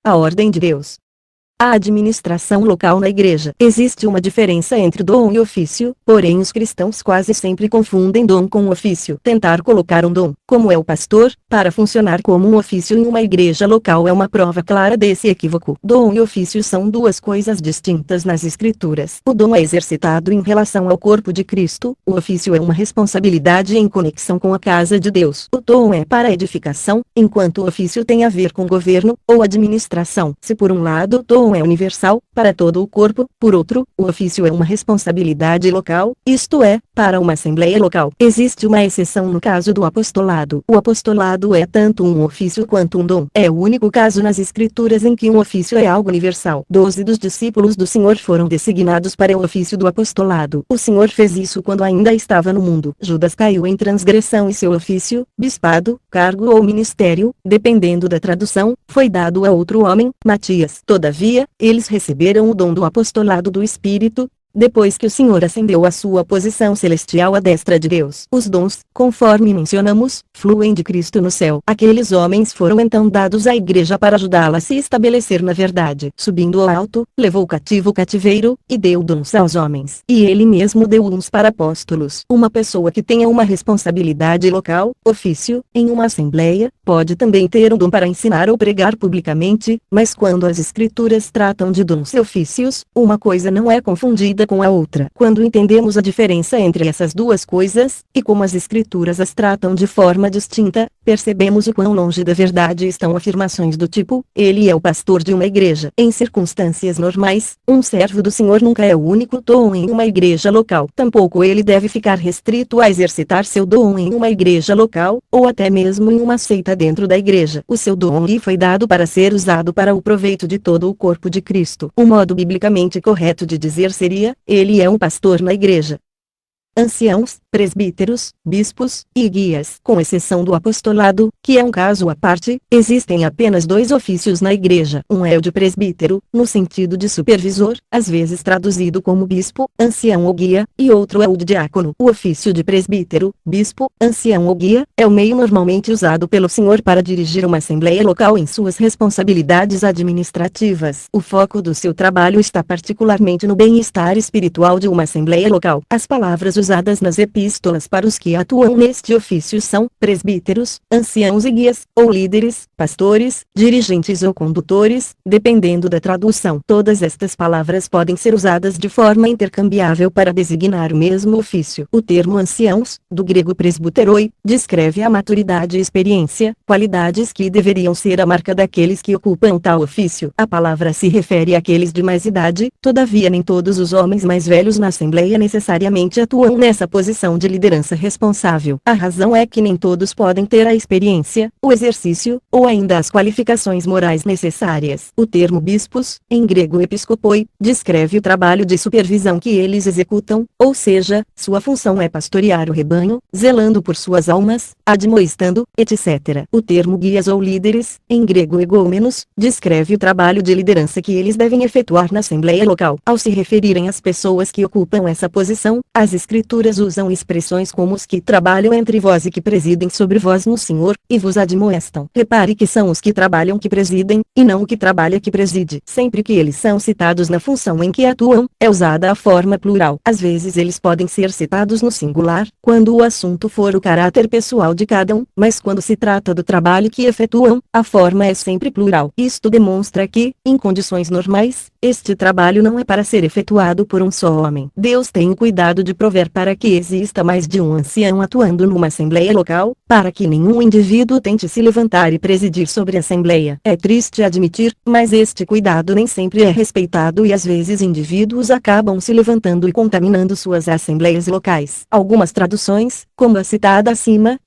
A ordem de Deus. A administração local na igreja. Existe uma diferença entre dom e ofício, porém os cristãos quase sempre confundem dom com ofício. Tentar colocar um dom, como é o pastor, para funcionar como um ofício em uma igreja local é uma prova clara desse equívoco. Dom e ofício são duas coisas distintas nas escrituras. O dom é exercitado em relação ao corpo de Cristo, o ofício é uma responsabilidade em conexão com a casa de Deus. O dom é para edificação, enquanto o ofício tem a ver com governo, ou administração. Se por um lado o dom é universal, para todo o corpo, por outro, o ofício é uma responsabilidade local, isto é, para uma assembleia local. Existe uma exceção no caso do apostolado. O apostolado é tanto um ofício quanto um dom. É o único caso nas escrituras em que um ofício é algo universal. 12 dos discípulos do Senhor foram designados para o ofício do apostolado. O Senhor fez isso quando ainda estava no mundo. Judas caiu em transgressão e seu ofício, bispado, cargo ou ministério, dependendo da tradução, foi dado a outro homem, Matias. Todavia, eles receberam o dom do apostolado do Espírito, depois que o Senhor ascendeu à sua posição celestial à destra de Deus. Os dons, conforme mencionamos, fluem de Cristo no céu. Aqueles homens foram então dados à igreja para ajudá-la a se estabelecer na verdade. Subindo ao alto, levou cativo o cativeiro, e deu dons aos homens. E ele mesmo deu uns para apóstolos. Uma pessoa que tenha uma responsabilidade local, ofício, em uma assembleia, pode também ter um dom para ensinar ou pregar publicamente, mas quando as escrituras tratam de dons e ofícios, uma coisa não é confundida com a outra. Quando entendemos a diferença entre essas duas coisas, e como as escrituras as tratam de forma distinta, percebemos o quão longe da verdade estão afirmações do tipo, ele é o pastor de uma igreja. Em circunstâncias normais, um servo do Senhor nunca é o único dom em uma igreja local. Tampouco ele deve ficar restrito a exercitar seu dom em uma igreja local, ou até mesmo em uma seita dentro da igreja. O seu dom lhe foi dado para ser usado para o proveito de todo o corpo de Cristo. O modo biblicamente correto de dizer seria, ele é um pastor na igreja. Anciãos, presbíteros, bispos, e guias. Com exceção do apostolado, que é um caso à parte, existem apenas dois ofícios na igreja. Um é o de presbítero, no sentido de supervisor, às vezes traduzido como bispo, ancião ou guia, e outro é o de diácono. O ofício de presbítero, bispo, ancião ou guia, é o meio normalmente usado pelo Senhor para dirigir uma assembleia local em suas responsabilidades administrativas. O foco do seu trabalho está particularmente no bem-estar espiritual de uma assembleia local. As palavras usadas nas epístolas para os que atuam neste ofício são presbíteros, anciãos e guias, ou líderes, pastores, dirigentes ou condutores, dependendo da tradução. Todas estas palavras podem ser usadas de forma intercambiável para designar o mesmo ofício. O termo anciãos, do grego presbuteroi, descreve a maturidade e experiência, qualidades que deveriam ser a marca daqueles que ocupam tal ofício. A palavra se refere àqueles de mais idade, todavia nem todos os homens mais velhos na assembleia necessariamente atuam nessa posição de liderança responsável. A razão é que nem todos podem ter a experiência, o exercício, ou ainda as qualificações morais necessárias. O termo bispos, em grego episcopoi, descreve o trabalho de supervisão que eles executam, ou seja, sua função é pastorear o rebanho, zelando por suas almas, admoestando, etc. O termo guias ou líderes, em grego egômenos, descreve o trabalho de liderança que eles devem efetuar na assembleia local. Ao se referirem às pessoas que ocupam essa posição, as escrituras usam expressões como os que trabalham entre vós e que presidem sobre vós no Senhor, e vos admoestam. Repare que são os que trabalham que presidem, e não o que trabalha que preside. Sempre que eles são citados na função em que atuam, é usada a forma plural. Às vezes eles podem ser citados no singular, quando o assunto for o caráter pessoal de cada um, mas quando se trata do trabalho que efetuam, a forma é sempre plural. Isto demonstra que, em condições normais, este trabalho não é para ser efetuado por um só homem. Deus tem cuidado de prover para que exista mais de um ancião atuando numa assembleia local, para que nenhum indivíduo tente se levantar e presidir sobre a assembleia. É triste admitir, mas este cuidado nem sempre é respeitado e às vezes indivíduos acabam se levantando e contaminando suas assembleias locais. Algumas traduções, como a citada acima,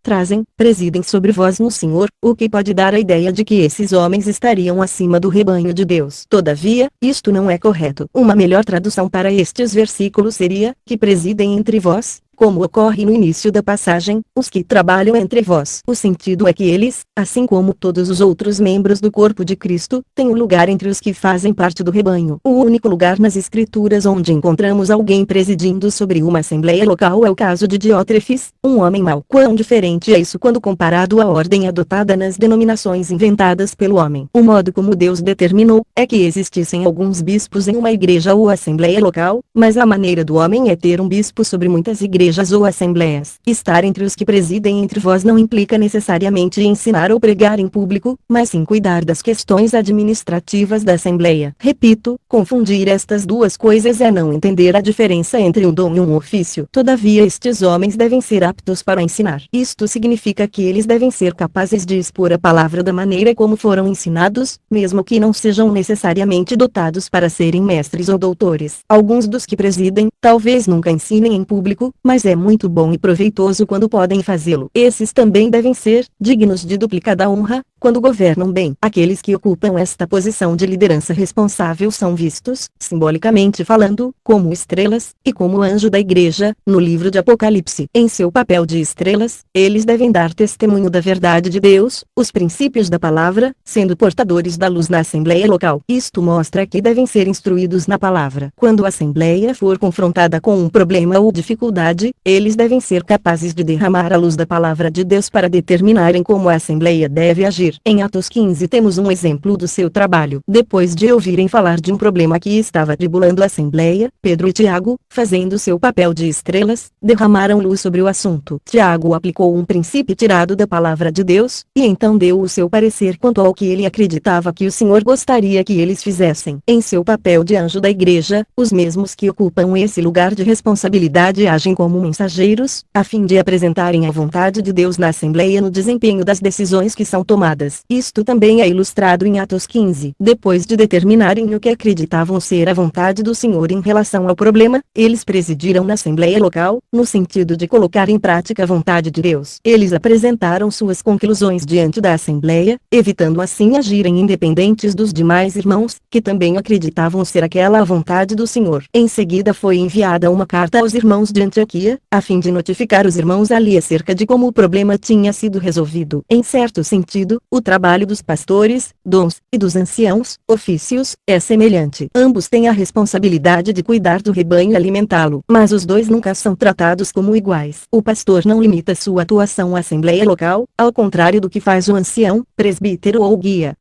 presidem sobre vós no Senhor, o que pode dar a ideia de que esses homens estariam acima do rebanho de Deus. Todavia, isto não é correto. Uma melhor tradução para estes versículos seria, que presidem entre vós, como ocorre no início da passagem, os que trabalham entre vós. O sentido é que eles, assim como todos os outros membros do corpo de Cristo, têm um lugar entre os que fazem parte do rebanho. O único lugar nas Escrituras onde encontramos alguém presidindo sobre uma assembleia local é o caso de Diótrefes, um homem mau. Quão diferente é isso quando comparado à ordem adotada nas denominações inventadas pelo homem. O modo como Deus determinou, é que existissem alguns bispos em uma igreja ou assembleia local, mas a maneira do homem é ter um bispo sobre muitas igrejas ou assembleias. Estar entre os que presidem entre vós não implica necessariamente ensinar ou pregar em público, mas sim cuidar das questões administrativas da assembleia. Repito, confundir estas duas coisas é não entender a diferença entre um dom e um ofício. Todavia estes homens devem ser aptos para ensinar. Isto significa que eles devem ser capazes de expor a palavra da maneira como foram ensinados, mesmo que não sejam necessariamente dotados para serem mestres ou doutores. Alguns dos que presidem, talvez nunca ensinem em público, mas é muito bom e proveitoso quando podem fazê-lo. Esses também devem ser dignos de duplicada honra, quando governam bem. Aqueles que ocupam esta posição de liderança responsável são vistos, simbolicamente falando, como estrelas, e como anjo da igreja, no livro de Apocalipse. Em seu papel de estrelas, eles devem dar testemunho da verdade de Deus, os princípios da palavra, sendo portadores da luz na assembleia local. Isto mostra que devem ser instruídos na palavra. Quando a assembleia for confrontada com um problema ou dificuldade, eles devem ser capazes de derramar a luz da palavra de Deus para determinarem como a assembleia deve agir. Em Atos 15 temos um exemplo do seu trabalho. Depois de ouvirem falar de um problema que estava atribulando a assembleia, Pedro e Tiago, fazendo seu papel de estrelas, derramaram luz sobre o assunto. Tiago aplicou um princípio tirado da palavra de Deus, e então deu o seu parecer quanto ao que ele acreditava que o Senhor gostaria que eles fizessem. Em seu papel de anjo da igreja, os mesmos que ocupam esse lugar de responsabilidade agem como mensageiros, a fim de apresentarem a vontade de Deus na assembleia no desempenho das decisões que são tomadas. Isto também é ilustrado em Atos 15. Depois de determinarem o que acreditavam ser a vontade do Senhor em relação ao problema, eles presidiram na assembleia local, no sentido de colocar em prática a vontade de Deus. Eles apresentaram suas conclusões diante da assembleia, evitando assim agirem independentes dos demais irmãos, que também acreditavam ser aquela a vontade do Senhor. Em seguida foi enviada uma carta aos irmãos de Antioquia, a fim de notificar os irmãos ali acerca de como o problema tinha sido resolvido. Em certo sentido, o trabalho dos pastores, dons, e dos anciãos, ofícios, é semelhante. Ambos têm a responsabilidade de cuidar do rebanho e alimentá-lo, mas os dois nunca são tratados como iguais. O pastor não limita sua atuação à assembleia local, ao contrário do que faz o ancião, presbítero ou guia.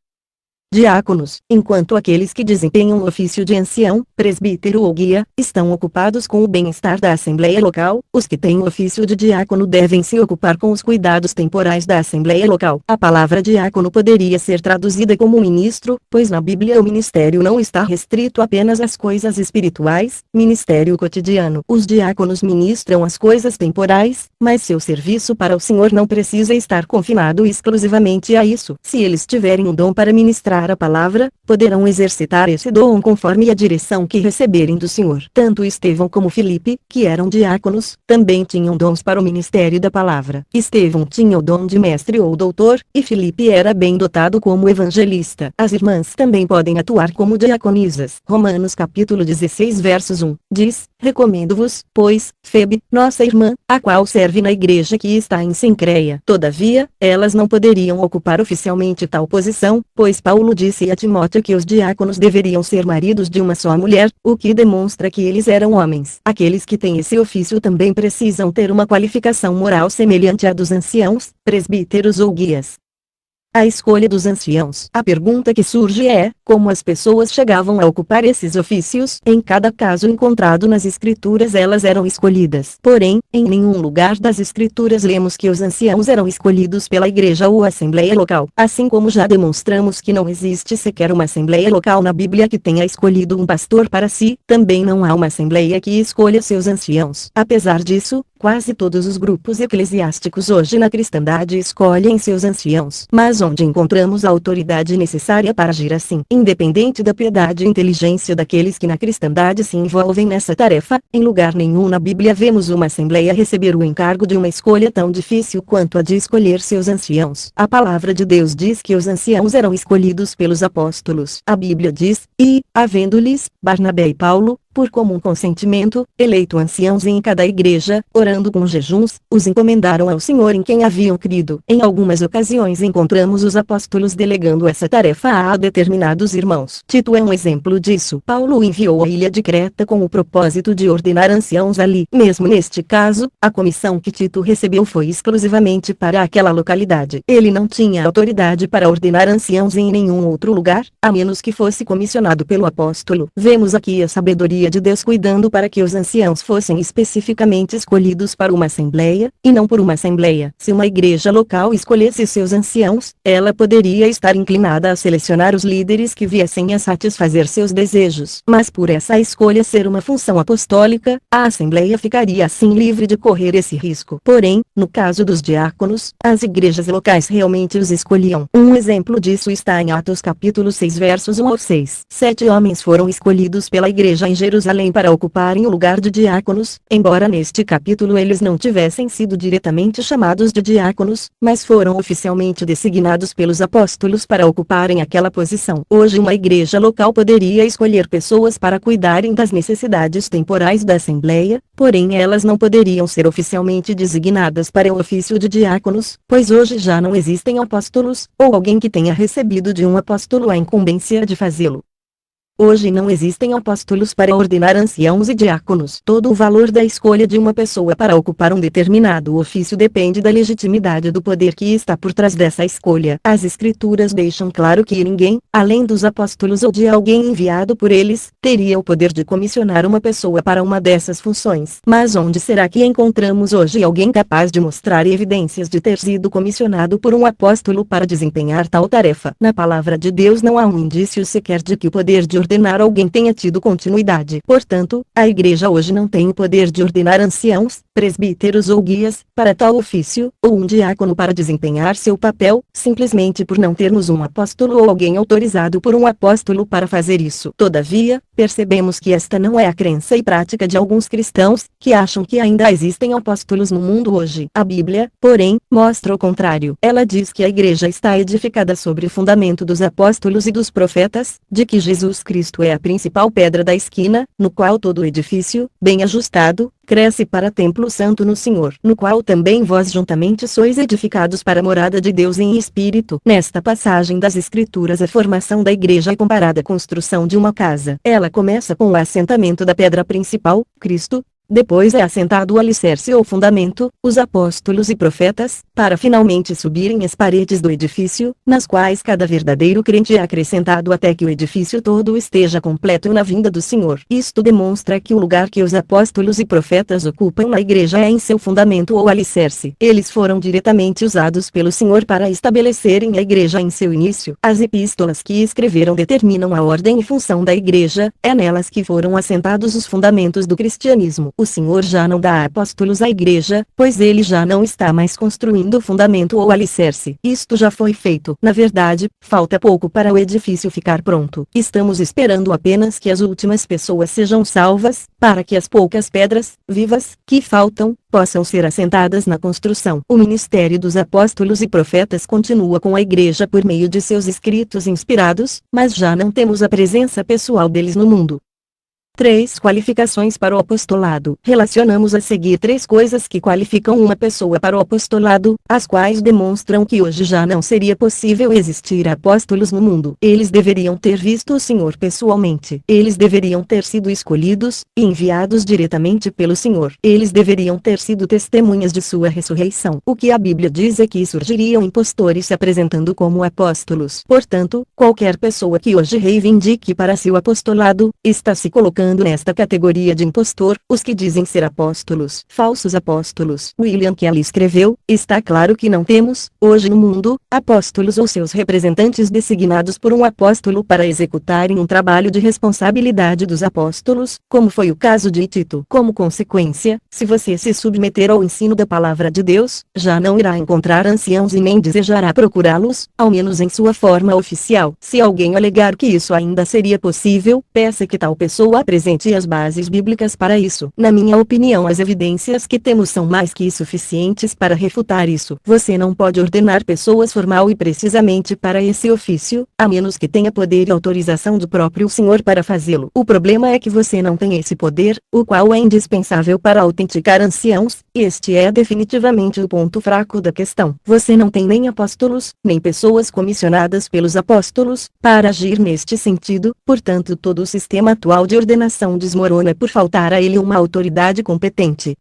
Diáconos, enquanto aqueles que desempenham o ofício de ancião, presbítero ou guia, estão ocupados com o bem-estar da assembleia local, os que têm o ofício de diácono devem se ocupar com os cuidados temporais da assembleia local. A palavra diácono poderia ser traduzida como ministro, pois na Bíblia o ministério não está restrito apenas às coisas espirituais, ministério cotidiano. Os diáconos ministram as coisas temporais, mas seu serviço para o Senhor não precisa estar confinado exclusivamente a isso. Se eles tiverem um dom para ministrar a palavra, poderão exercitar esse dom conforme a direção que receberem do Senhor. Tanto Estevão como Filipe, que eram diáconos, também tinham dons para o ministério da palavra. Estevão tinha o dom de mestre ou doutor, e Filipe era bem dotado como evangelista. As irmãs também podem atuar como diaconisas. Romanos capítulo 16 versos 1, diz: recomendo-vos, pois, Febe, nossa irmã, a qual serve na igreja que está em Cencreia. Todavia, elas não poderiam ocupar oficialmente tal posição, pois Paulo disse a Timóteo que os diáconos deveriam ser maridos de uma só mulher, o que demonstra que eles eram homens. Aqueles que têm esse ofício também precisam ter uma qualificação moral semelhante à dos anciãos, presbíteros ou guias. A escolha dos anciãos. A pergunta que surge é, como as pessoas chegavam a ocupar esses ofícios? Em cada caso encontrado nas escrituras elas eram escolhidas. Porém, em nenhum lugar das escrituras lemos que os anciãos eram escolhidos pela igreja ou assembleia local. Assim como já demonstramos que não existe sequer uma assembleia local na Bíblia que tenha escolhido um pastor para si, também não há uma assembleia que escolha seus anciãos. Apesar disso, quase todos os grupos eclesiásticos hoje na cristandade escolhem seus anciãos. Mas onde encontramos a autoridade necessária para agir assim? Independente da piedade e inteligência daqueles que na cristandade se envolvem nessa tarefa, em lugar nenhum na Bíblia vemos uma assembleia receber o encargo de uma escolha tão difícil quanto a de escolher seus anciãos. A palavra de Deus diz que os anciãos eram escolhidos pelos apóstolos. A Bíblia diz, e, havendo-lhes, Barnabé e Paulo, por comum consentimento, eleito anciãos em cada igreja, orando com jejuns, os encomendaram ao Senhor em quem haviam crido. Em algumas ocasiões encontramos os apóstolos delegando essa tarefa a determinados irmãos. Tito é um exemplo disso. Paulo o enviou à ilha de Creta com o propósito de ordenar anciãos ali. Mesmo neste caso, a comissão que Tito recebeu foi exclusivamente para aquela localidade. Ele não tinha autoridade para ordenar anciãos em nenhum outro lugar, a menos que fosse comissionado pelo apóstolo. Vemos aqui a sabedoria de Deus cuidando para que os anciãos fossem especificamente escolhidos para uma assembleia, e não por uma assembleia. Se uma igreja local escolhesse seus anciãos, ela poderia estar inclinada a selecionar os líderes que viessem a satisfazer seus desejos. Mas por essa escolha ser uma função apostólica, a assembleia ficaria assim livre de correr esse risco. Porém, no caso dos diáconos, as igrejas locais realmente os escolhiam. Um exemplo disso está em Atos capítulo 6 versos 1 ao 6. 7 homens foram escolhidos pela igreja em Jerusalém para ocuparem o lugar de diáconos, embora neste capítulo eles não tivessem sido diretamente chamados de diáconos, mas foram oficialmente designados pelos apóstolos para ocuparem aquela posição. Hoje uma igreja local poderia escolher pessoas para cuidarem das necessidades temporais da assembleia, porém elas não poderiam ser oficialmente designadas para o ofício de diáconos, pois hoje já não existem apóstolos, ou alguém que tenha recebido de um apóstolo a incumbência de fazê-lo. Hoje não existem apóstolos para ordenar anciãos e diáconos. Todo o valor da escolha de uma pessoa para ocupar um determinado ofício depende da legitimidade do poder que está por trás dessa escolha. As Escrituras deixam claro que ninguém, além dos apóstolos ou de alguém enviado por eles, teria o poder de comissionar uma pessoa para uma dessas funções. Mas onde será que encontramos hoje alguém capaz de mostrar evidências de ter sido comissionado por um apóstolo para desempenhar tal tarefa? Na palavra de Deus não há um indício sequer de que o poder de ordenar alguém tenha tido continuidade. Portanto, a igreja hoje não tem o poder de ordenar anciãos, presbíteros ou guias, para tal ofício, ou um diácono para desempenhar seu papel, simplesmente por não termos um apóstolo ou alguém autorizado por um apóstolo para fazer isso. Todavia, percebemos que esta não é a crença e prática de alguns cristãos, que acham que ainda existem apóstolos no mundo hoje. A Bíblia, porém, mostra o contrário. Ela diz que a igreja está edificada sobre o fundamento dos apóstolos e dos profetas, de que Jesus Cristo é a principal pedra da esquina, no qual todo o edifício, bem ajustado, cresce para templo santo no Senhor, no qual também vós juntamente sois edificados para a morada de Deus em espírito. Nesta passagem das Escrituras a formação da igreja é comparada à construção de uma casa. Ela começa com o assentamento da pedra principal, Cristo. Depois é assentado o alicerce ou fundamento, os apóstolos e profetas, para finalmente subirem as paredes do edifício, nas quais cada verdadeiro crente é acrescentado até que o edifício todo esteja completo na vinda do Senhor. Isto demonstra que o lugar que os apóstolos e profetas ocupam na igreja é em seu fundamento ou alicerce. Eles foram diretamente usados pelo Senhor para estabelecerem a igreja em seu início. As epístolas que escreveram determinam a ordem e função da igreja, é nelas que foram assentados os fundamentos do cristianismo. O Senhor já não dá apóstolos à igreja, pois ele já não está mais construindo o fundamento ou alicerce. Isto já foi feito. Na verdade, falta pouco para o edifício ficar pronto. Estamos esperando apenas que as últimas pessoas sejam salvas, para que as poucas pedras, vivas, que faltam, possam ser assentadas na construção. O ministério dos apóstolos e profetas continua com a igreja por meio de seus escritos inspirados, mas já não temos a presença pessoal deles no mundo. 3 qualificações para o apostolado. Relacionamos a seguir 3 coisas que qualificam uma pessoa para o apostolado, as quais demonstram que hoje já não seria possível existir apóstolos no mundo. Eles deveriam ter visto o Senhor pessoalmente. Eles deveriam ter sido escolhidos e enviados diretamente pelo Senhor. Eles deveriam ter sido testemunhas de sua ressurreição. O que a Bíblia diz é que surgiriam impostores se apresentando como apóstolos. Portanto, qualquer pessoa que hoje reivindique para si o apostolado, está se colocando nesta categoria de impostor, os que dizem ser apóstolos, falsos apóstolos. William Kelly escreveu: está claro que não temos, hoje no mundo, apóstolos ou seus representantes designados por um apóstolo para executarem um trabalho de responsabilidade dos apóstolos, como foi o caso de Tito. Como consequência, se você se submeter ao ensino da palavra de Deus, já não irá encontrar anciãos e nem desejará procurá-los, ao menos em sua forma oficial. Se alguém alegar que isso ainda seria possível, peça que tal pessoa apresente apresente as bases bíblicas para isso. Na minha opinião, as evidências que temos são mais que suficientes para refutar isso. Você não pode ordenar pessoas formal e precisamente para esse ofício, a menos que tenha poder e autorização do próprio Senhor para fazê-lo. O problema é que você não tem esse poder, o qual é indispensável para autenticar anciãos, e este é definitivamente o ponto fraco da questão. Você não tem nem apóstolos, nem pessoas comissionadas pelos apóstolos, para agir neste sentido, portanto todo o sistema atual de ordenação desmorona por faltar a ele uma autoridade competente.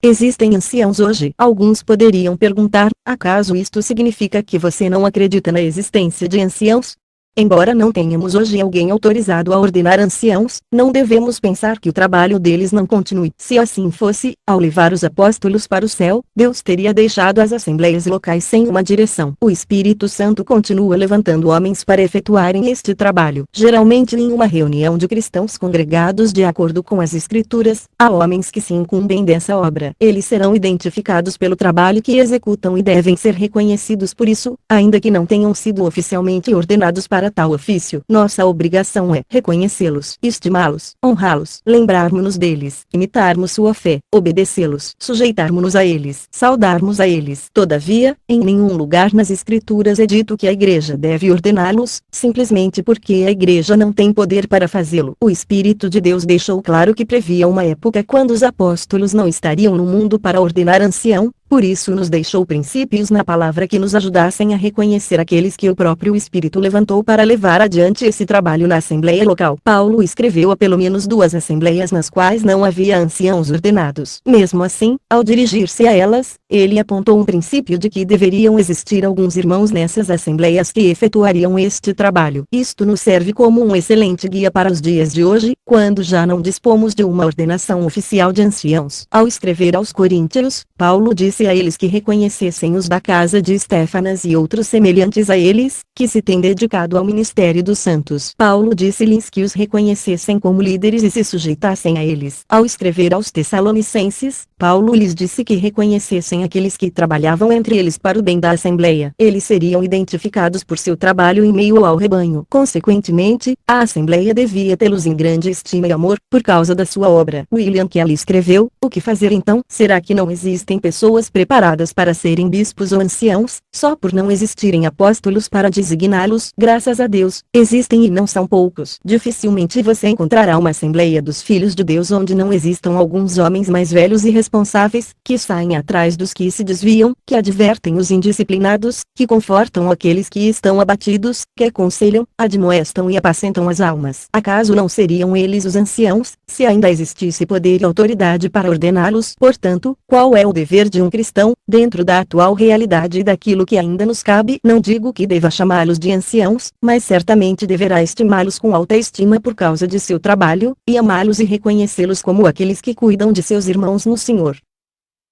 Existem anciãos hoje. Alguns poderiam perguntar, acaso isto significa que você não acredita na existência de anciãos? Embora não tenhamos hoje alguém autorizado a ordenar anciãos, não devemos pensar que o trabalho deles não continue. Se assim fosse, ao levar os apóstolos para o céu, Deus teria deixado as assembleias locais sem uma direção. O Espírito Santo continua levantando homens para efetuarem este trabalho. Geralmente em uma reunião de cristãos congregados de acordo com as Escrituras, há homens que se incumbem dessa obra. Eles serão identificados pelo trabalho que executam e devem ser reconhecidos por isso, ainda que não tenham sido oficialmente ordenados para tal ofício. Nossa obrigação é reconhecê-los, estimá-los, honrá-los, lembrarmos-nos deles, imitarmos sua fé, obedecê-los, sujeitarmos-nos a eles, saudarmos a eles. Todavia, em nenhum lugar nas Escrituras é dito que a igreja deve ordená-los, simplesmente porque a igreja não tem poder para fazê-lo. O Espírito de Deus deixou claro que previa uma época quando os apóstolos não estariam no mundo para ordenar ancião, por isso nos deixou princípios na palavra que nos ajudassem a reconhecer aqueles que o próprio Espírito levantou para levar adiante esse trabalho na assembleia local. Paulo escreveu a pelo menos 2 assembleias nas quais não havia anciãos ordenados. Mesmo assim, ao dirigir-se a elas, ele apontou um princípio de que deveriam existir alguns irmãos nessas assembleias que efetuariam este trabalho. Isto nos serve como um excelente guia para os dias de hoje, quando já não dispomos de uma ordenação oficial de anciãos. Ao escrever aos Coríntios, Paulo disse a eles que reconhecessem os da casa de Estéfanas e outros semelhantes a eles, que se têm dedicado ao ministério dos santos. Paulo disse-lhes que os reconhecessem como líderes e se sujeitassem a eles. Ao escrever aos Tessalonicenses, Paulo lhes disse que reconhecessem aqueles que trabalhavam entre eles para o bem da assembleia. Eles seriam identificados por seu trabalho em meio ao rebanho. Consequentemente, a assembleia devia tê-los em grande estima e amor, por causa da sua obra. William Kelly escreveu, o que fazer então? Será que não existem pessoas preparadas para serem bispos ou anciãos, só por não existirem apóstolos para designá-los? Graças a Deus, existem e não são poucos. Dificilmente você encontrará uma assembleia dos filhos de Deus onde não existam alguns homens mais velhos e responsáveis, que saem atrás dos que se desviam, que advertem os indisciplinados, que confortam aqueles que estão abatidos, que aconselham, admoestam e apacentam as almas. Acaso não seriam eles os anciãos, se ainda existisse poder e autoridade para ordená-los? Portanto, qual é o dever de um cristão, dentro da atual realidade e daquilo que ainda nos cabe? Não digo que deva chamá-los de anciãos, mas certamente deverá estimá-los com alta estima por causa de seu trabalho, e amá-los e reconhecê-los como aqueles que cuidam de seus irmãos no Senhor.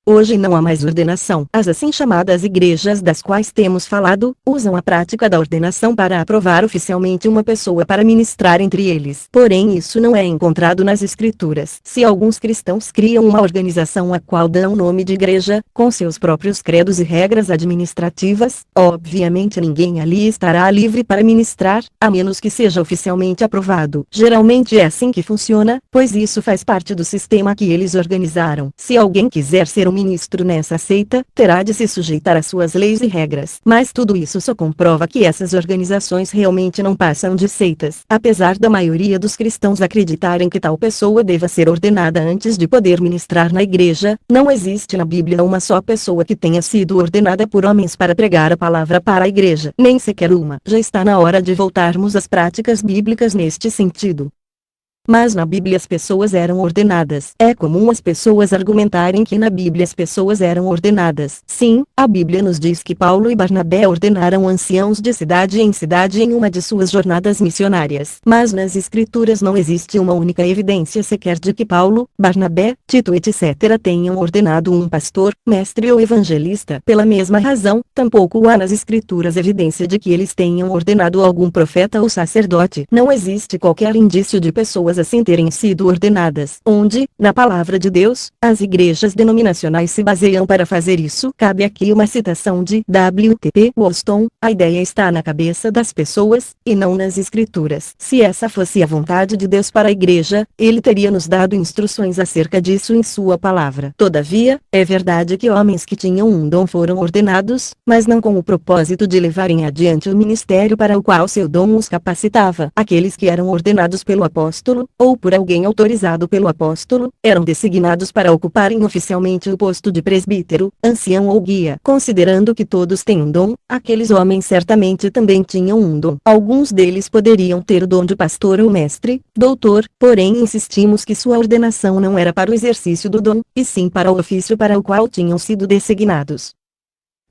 Hoje não há mais ordenação. As assim chamadas igrejas das quais temos falado, usam a prática da ordenação para aprovar oficialmente uma pessoa para ministrar entre eles. Porém isso não é encontrado nas Escrituras. Se alguns cristãos criam uma organização a qual dão o nome de igreja, com seus próprios credos e regras administrativas, obviamente ninguém ali estará livre para ministrar, a menos que seja oficialmente aprovado. Geralmente é assim que funciona, pois isso faz parte do sistema que eles organizaram. Se alguém quiser ser um ministro nessa seita, terá de se sujeitar às suas leis e regras. Mas tudo isso só comprova que essas organizações realmente não passam de seitas. Apesar da maioria dos cristãos acreditarem que tal pessoa deva ser ordenada antes de poder ministrar na igreja, não existe na Bíblia uma só pessoa que tenha sido ordenada por homens para pregar a palavra para a igreja. Nem sequer uma. Já está na hora de voltarmos às práticas bíblicas neste sentido. Mas na Bíblia as pessoas eram ordenadas. É comum as pessoas argumentarem que na Bíblia as pessoas eram ordenadas. Sim, a Bíblia nos diz que Paulo e Barnabé ordenaram anciãos de cidade em cidade em uma de suas jornadas missionárias. Mas nas Escrituras não existe uma única evidência sequer de que Paulo, Barnabé, Tito etc. tenham ordenado um pastor, mestre ou evangelista. Pela mesma razão, tampouco há nas Escrituras evidência de que eles tenham ordenado algum profeta ou sacerdote. Não existe qualquer indício de pessoas pessoas assim terem sido ordenadas. Onde, na palavra de Deus, as igrejas denominacionais se baseiam para fazer isso. Cabe aqui uma citação de W.T.P. Woolston: a ideia está na cabeça das pessoas, e não nas escrituras. Se essa fosse a vontade de Deus para a igreja, ele teria nos dado instruções acerca disso em sua palavra. Todavia, é verdade que homens que tinham um dom foram ordenados, mas não com o propósito de levarem adiante o ministério para o qual seu dom os capacitava. Aqueles que eram ordenados pelo apóstolo, ou por alguém autorizado pelo apóstolo, eram designados para ocuparem oficialmente o posto de presbítero, ancião ou guia. Considerando que todos têm um dom, aqueles homens certamente também tinham um dom. Alguns deles poderiam ter o dom de pastor ou mestre, doutor, porém insistimos que sua ordenação não era para o exercício do dom, e sim para o ofício para o qual tinham sido designados.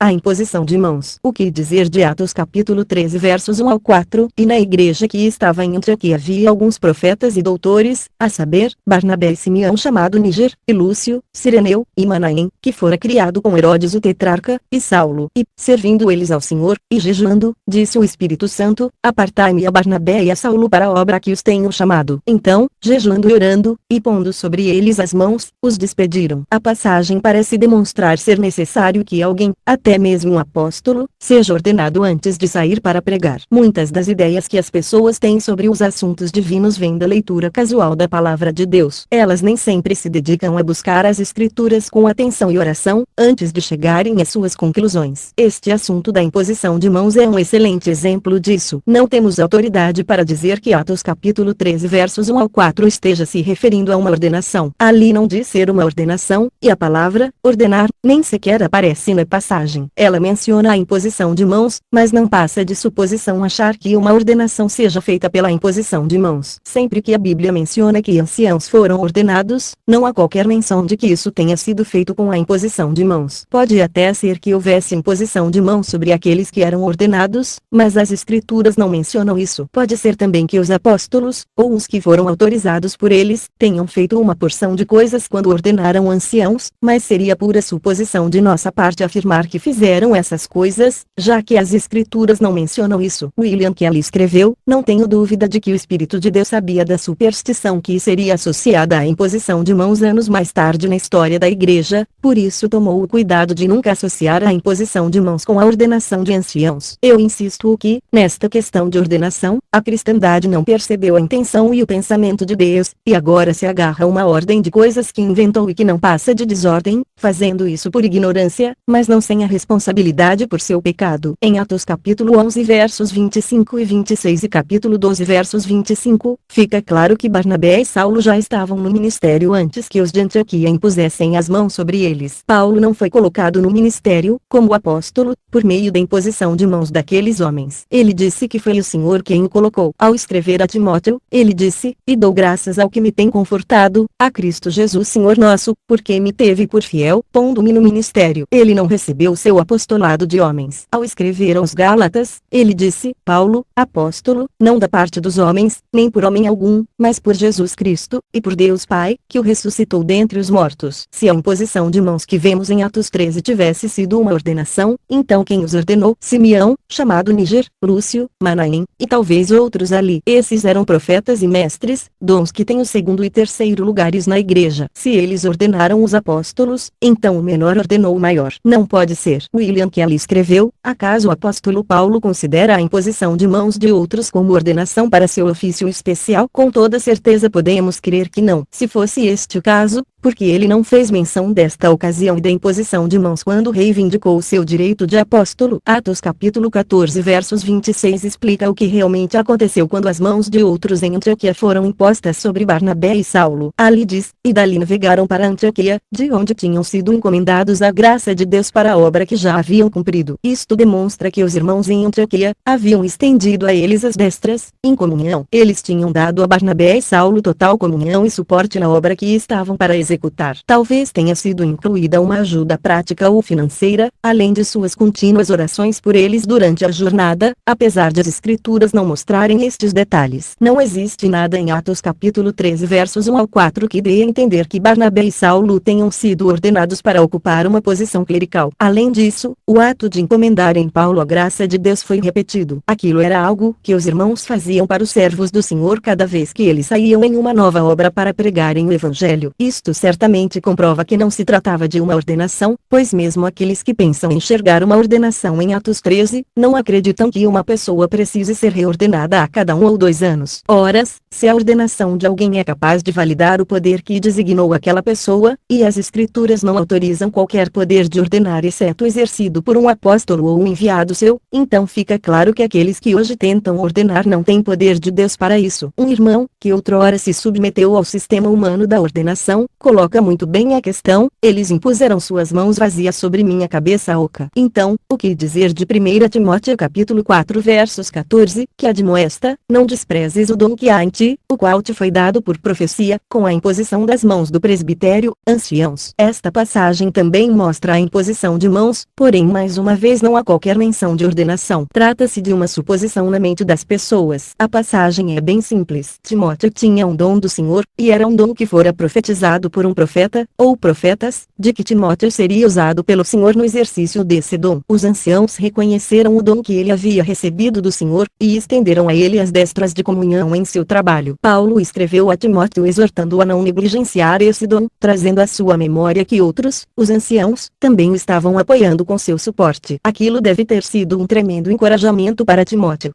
A imposição de mãos. O que dizer de Atos capítulo 13 versos 1 ao 4? E na igreja que estava em Antioquia havia alguns profetas e doutores, a saber, Barnabé e Simeão chamado Níger, e Lúcio, Cireneu, e Manaém, que fora criado com Herodes o tetrarca, e Saulo. E, servindo eles ao Senhor, e jejuando, disse o Espírito Santo: apartai-me a Barnabé e a Saulo para a obra que os tenho chamado. Então, jejuando e orando, e pondo sobre eles as mãos, os despediram. A passagem parece demonstrar ser necessário que alguém, até mesmo um apóstolo, seja ordenado antes de sair para pregar. Muitas das ideias que as pessoas têm sobre os assuntos divinos vêm da leitura casual da palavra de Deus. Elas nem sempre se dedicam a buscar as escrituras com atenção e oração, antes de chegarem às suas conclusões. Este assunto da imposição de mãos é um excelente exemplo disso. Não temos autoridade para dizer que Atos capítulo 13 versos 1 ao 4 esteja se referindo a uma ordenação. Ali não diz ser uma ordenação, e a palavra, ordenar, nem sequer aparece na passagem. Ela menciona a imposição de mãos, mas não passa de suposição achar que uma ordenação seja feita pela imposição de mãos. Sempre que a Bíblia menciona que anciãos foram ordenados, não há qualquer menção de que isso tenha sido feito com a imposição de mãos. Pode até ser que houvesse imposição de mãos sobre aqueles que eram ordenados, mas as escrituras não mencionam isso. Pode ser também que os apóstolos, ou os que foram autorizados por eles, tenham feito uma porção de coisas quando ordenaram anciãos, mas seria pura suposição de nossa parte afirmar que fizeram essas coisas, já que as escrituras não mencionam isso. William Kelly escreveu: não tenho dúvida de que o Espírito de Deus sabia da superstição que seria associada à imposição de mãos anos mais tarde na história da igreja, por isso tomou o cuidado de nunca associar a imposição de mãos com a ordenação de anciãos. Eu insisto que, nesta questão de ordenação, a cristandade não percebeu a intenção e o pensamento de Deus, e agora se agarra a uma ordem de coisas que inventou e que não passa de desordem, fazendo isso por ignorância, mas não sem a responsabilidade por seu pecado. Em Atos capítulo 11 versos 25 e 26 e capítulo 12 versos 25, fica claro que Barnabé e Saulo já estavam no ministério antes que os de Antioquia impusessem as mãos sobre eles. Paulo não foi colocado no ministério, como apóstolo, por meio da imposição de mãos daqueles homens. Ele disse que foi o Senhor quem o colocou. Ao escrever a Timóteo, ele disse: e dou graças ao que me tem confortado, a Cristo Jesus Senhor nosso, porque me teve por fiel, pondo-me no ministério. Ele não recebeu seu apostolado de homens. Ao escrever aos Gálatas, ele disse: Paulo, apóstolo, não da parte dos homens, nem por homem algum, mas por Jesus Cristo, e por Deus Pai, que o ressuscitou dentre os mortos. Se a imposição de mãos que vemos em Atos 13 tivesse sido uma ordenação, então quem os ordenou? Simeão, chamado Níger, Lúcio, Manaém, e talvez outros ali. Esses eram profetas e mestres, dons que têm o segundo e terceiro lugares na igreja. Se eles ordenaram os apóstolos, então o menor ordenou o maior. Não pode ser. William Kelly escreveu: acaso o apóstolo Paulo considera a imposição de mãos de outros como ordenação para seu ofício especial? Com toda certeza podemos crer que não. Se fosse este o caso, porque ele não fez menção desta ocasião e da imposição de mãos quando reivindicou seu direito de apóstolo. Atos capítulo 14 versos 26 explica o que realmente aconteceu quando as mãos de outros em Antioquia foram impostas sobre Barnabé e Saulo. Ali diz: e dali navegaram para Antioquia, de onde tinham sido encomendados à graça de Deus para a obra que já haviam cumprido. Isto demonstra que os irmãos em Antioquia haviam estendido a eles as destras, em comunhão. Eles tinham dado a Barnabé e Saulo total comunhão e suporte na obra que estavam para executar. executar. Talvez tenha sido incluída uma ajuda prática ou financeira, além de suas contínuas orações por eles durante a jornada, apesar de as escrituras não mostrarem estes detalhes. Não existe nada em Atos capítulo 13 versos 1 ao 4 que dê a entender que Barnabé e Saulo tenham sido ordenados para ocupar uma posição clerical. Além disso, o ato de encomendarem Paulo à graça de Deus foi repetido. Aquilo era algo que os irmãos faziam para os servos do Senhor cada vez que eles saíam em uma nova obra para pregarem o Evangelho. Isto certamente comprova que não se tratava de uma ordenação, pois mesmo aqueles que pensam enxergar uma ordenação em Atos 13, não acreditam que uma pessoa precise ser reordenada a cada 1 ou 2 anos. Ora, se a ordenação de alguém é capaz de validar o poder que designou aquela pessoa, e as escrituras não autorizam qualquer poder de ordenar exceto exercido por um apóstolo ou um enviado seu, então fica claro que aqueles que hoje tentam ordenar não têm poder de Deus para isso. Um irmão, que outrora se submeteu ao sistema humano da ordenação, coloca muito bem a questão: eles impuseram suas mãos vazias sobre minha cabeça oca. Então, o que dizer de 1 Timóteo capítulo 4 versos 14, que admoesta: não desprezes o dom que há em ti, o qual te foi dado por profecia, com a imposição das mãos do presbitério, anciãos. Esta passagem também mostra a imposição de mãos, porém mais uma vez não há qualquer menção de ordenação. Trata-se de uma suposição na mente das pessoas. A passagem é bem simples. Timóteo tinha um dom do Senhor, e era um dom que fora profetizado por um profeta, ou profetas, de que Timóteo seria usado pelo Senhor no exercício desse dom. Os anciãos reconheceram o dom que ele havia recebido do Senhor, e estenderam a ele as destras de comunhão em seu trabalho. Paulo escreveu a Timóteo exortando-o a não negligenciar esse dom, trazendo à sua memória que outros, os anciãos, também o estavam apoiando com seu suporte. Aquilo deve ter sido um tremendo encorajamento para Timóteo.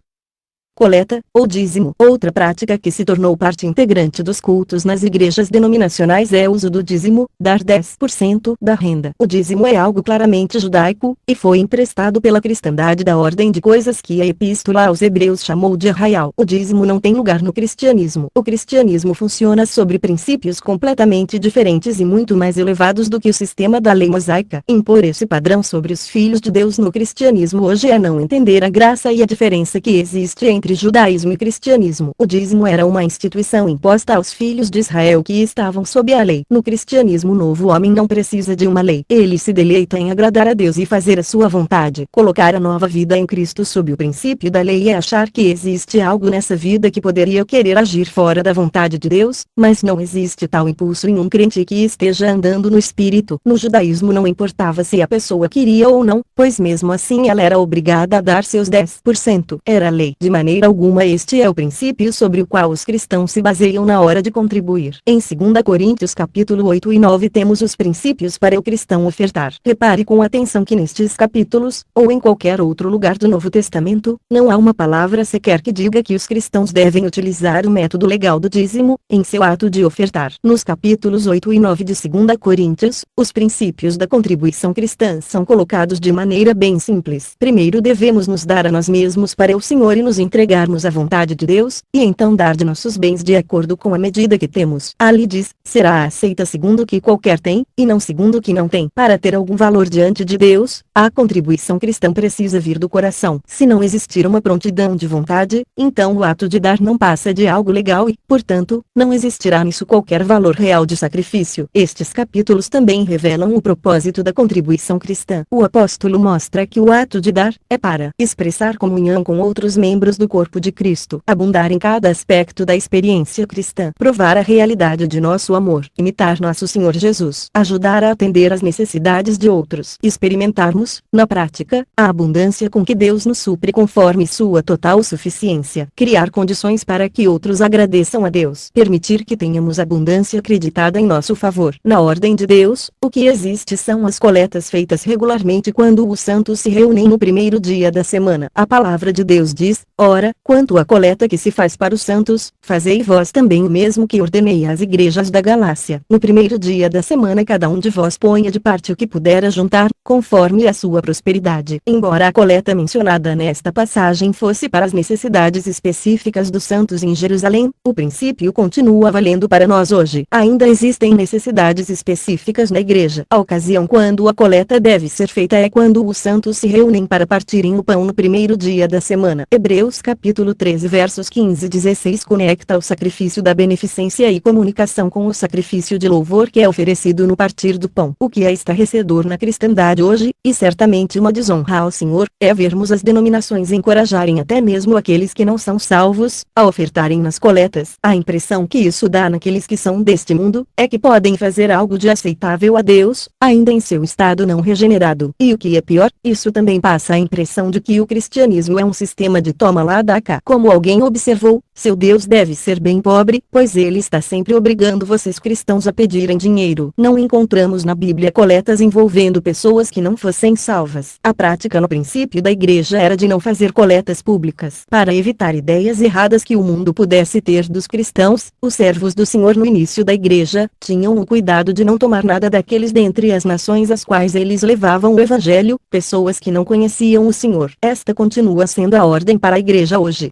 Coleta, ou dízimo. Outra prática que se tornou parte integrante dos cultos nas igrejas denominacionais é o uso do dízimo, dar 10% da renda. O dízimo é algo claramente judaico, e foi emprestado pela cristandade da ordem de coisas que a Epístola aos Hebreus chamou de arraial. O dízimo não tem lugar no cristianismo. O cristianismo funciona sobre princípios completamente diferentes e muito mais elevados do que o sistema da lei mosaica. Impor esse padrão sobre os filhos de Deus no cristianismo hoje é não entender a graça e a diferença que existe entre judaísmo e cristianismo. O dízimo era uma instituição imposta aos filhos de Israel que estavam sob a lei. No cristianismo, o novo homem não precisa de uma lei. Ele se deleita em agradar a Deus e fazer a sua vontade. Colocar a nova vida em Cristo sob o princípio da lei é achar que existe algo nessa vida que poderia querer agir fora da vontade de Deus, mas não existe tal impulso em um crente que esteja andando no Espírito. No judaísmo não importava se a pessoa queria ou não, pois mesmo assim ela era obrigada a dar seus 10%. Era lei. De maneira alguma este é o princípio sobre o qual os cristãos se baseiam na hora de contribuir. Em 2 Coríntios capítulo 8 e 9 temos os princípios para o cristão ofertar. Repare com atenção que nestes capítulos, ou em qualquer outro lugar do Novo Testamento, não há uma palavra sequer que diga que os cristãos devem utilizar o método legal do dízimo, em seu ato de ofertar. Nos capítulos 8 e 9 de 2 Coríntios, os princípios da contribuição cristã são colocados de maneira bem simples. Primeiro devemos nos dar a nós mesmos para o Senhor e nos entregarmos à vontade de Deus, e então dar de nossos bens de acordo com a medida que temos. Ali diz, será aceita segundo o que qualquer tem, e não segundo o que não tem. Para ter algum valor diante de Deus, a contribuição cristã precisa vir do coração. Se não existir uma prontidão de vontade, então o ato de dar não passa de algo legal e, portanto, não existirá nisso qualquer valor real de sacrifício. Estes capítulos também revelam o propósito da contribuição cristã. O apóstolo mostra que o ato de dar é para expressar comunhão com outros membros do corpo de Cristo, abundar em cada aspecto da experiência cristã, provar a realidade de nosso amor, imitar nosso Senhor Jesus, ajudar a atender às necessidades de outros, experimentarmos, na prática, a abundância com que Deus nos supre conforme sua total suficiência, criar condições para que outros agradeçam a Deus, permitir que tenhamos abundância acreditada em nosso favor. Na ordem de Deus, o que existe são as coletas feitas regularmente quando os santos se reúnem no primeiro dia da semana. A palavra de Deus diz, ora, quanto à coleta que se faz para os santos, fazei vós também o mesmo que ordenei às igrejas da Galácia. No primeiro dia da semana cada um de vós ponha de parte o que puder ajuntar, conforme a sua prosperidade. Embora a coleta mencionada nesta passagem fosse para as necessidades específicas dos santos em Jerusalém, o princípio continua valendo para nós hoje. Ainda existem necessidades específicas na igreja. A ocasião quando a coleta deve ser feita é quando os santos se reúnem para partirem o pão no primeiro dia da semana. Hebreus capítulo 13 versos 15 e 16 conecta o sacrifício da beneficência e comunicação com o sacrifício de louvor que é oferecido no partir do pão. O que é estarrecedor na cristandade hoje, e certamente uma desonra ao Senhor, é vermos as denominações encorajarem até mesmo aqueles que não são salvos, a ofertarem nas coletas. A impressão que isso dá naqueles que são deste mundo, é que podem fazer algo de aceitável a Deus, ainda em seu estado não regenerado. E o que é pior, isso também passa a impressão de que o cristianismo é um sistema de toma lá dá cá. Como alguém observou, seu Deus deve ser bem pobre, pois ele está sempre obrigando vocês cristãos a pedirem dinheiro. Não encontramos na Bíblia coletas envolvendo pessoas que não fossem salvas. A prática no princípio da igreja era de não fazer coletas públicas. Para evitar ideias erradas que o mundo pudesse ter dos cristãos, os servos do Senhor no início da igreja, tinham o cuidado de não tomar nada daqueles dentre as nações às quais eles levavam o evangelho, pessoas que não conheciam o Senhor. Esta continua sendo a ordem para a igreja hoje.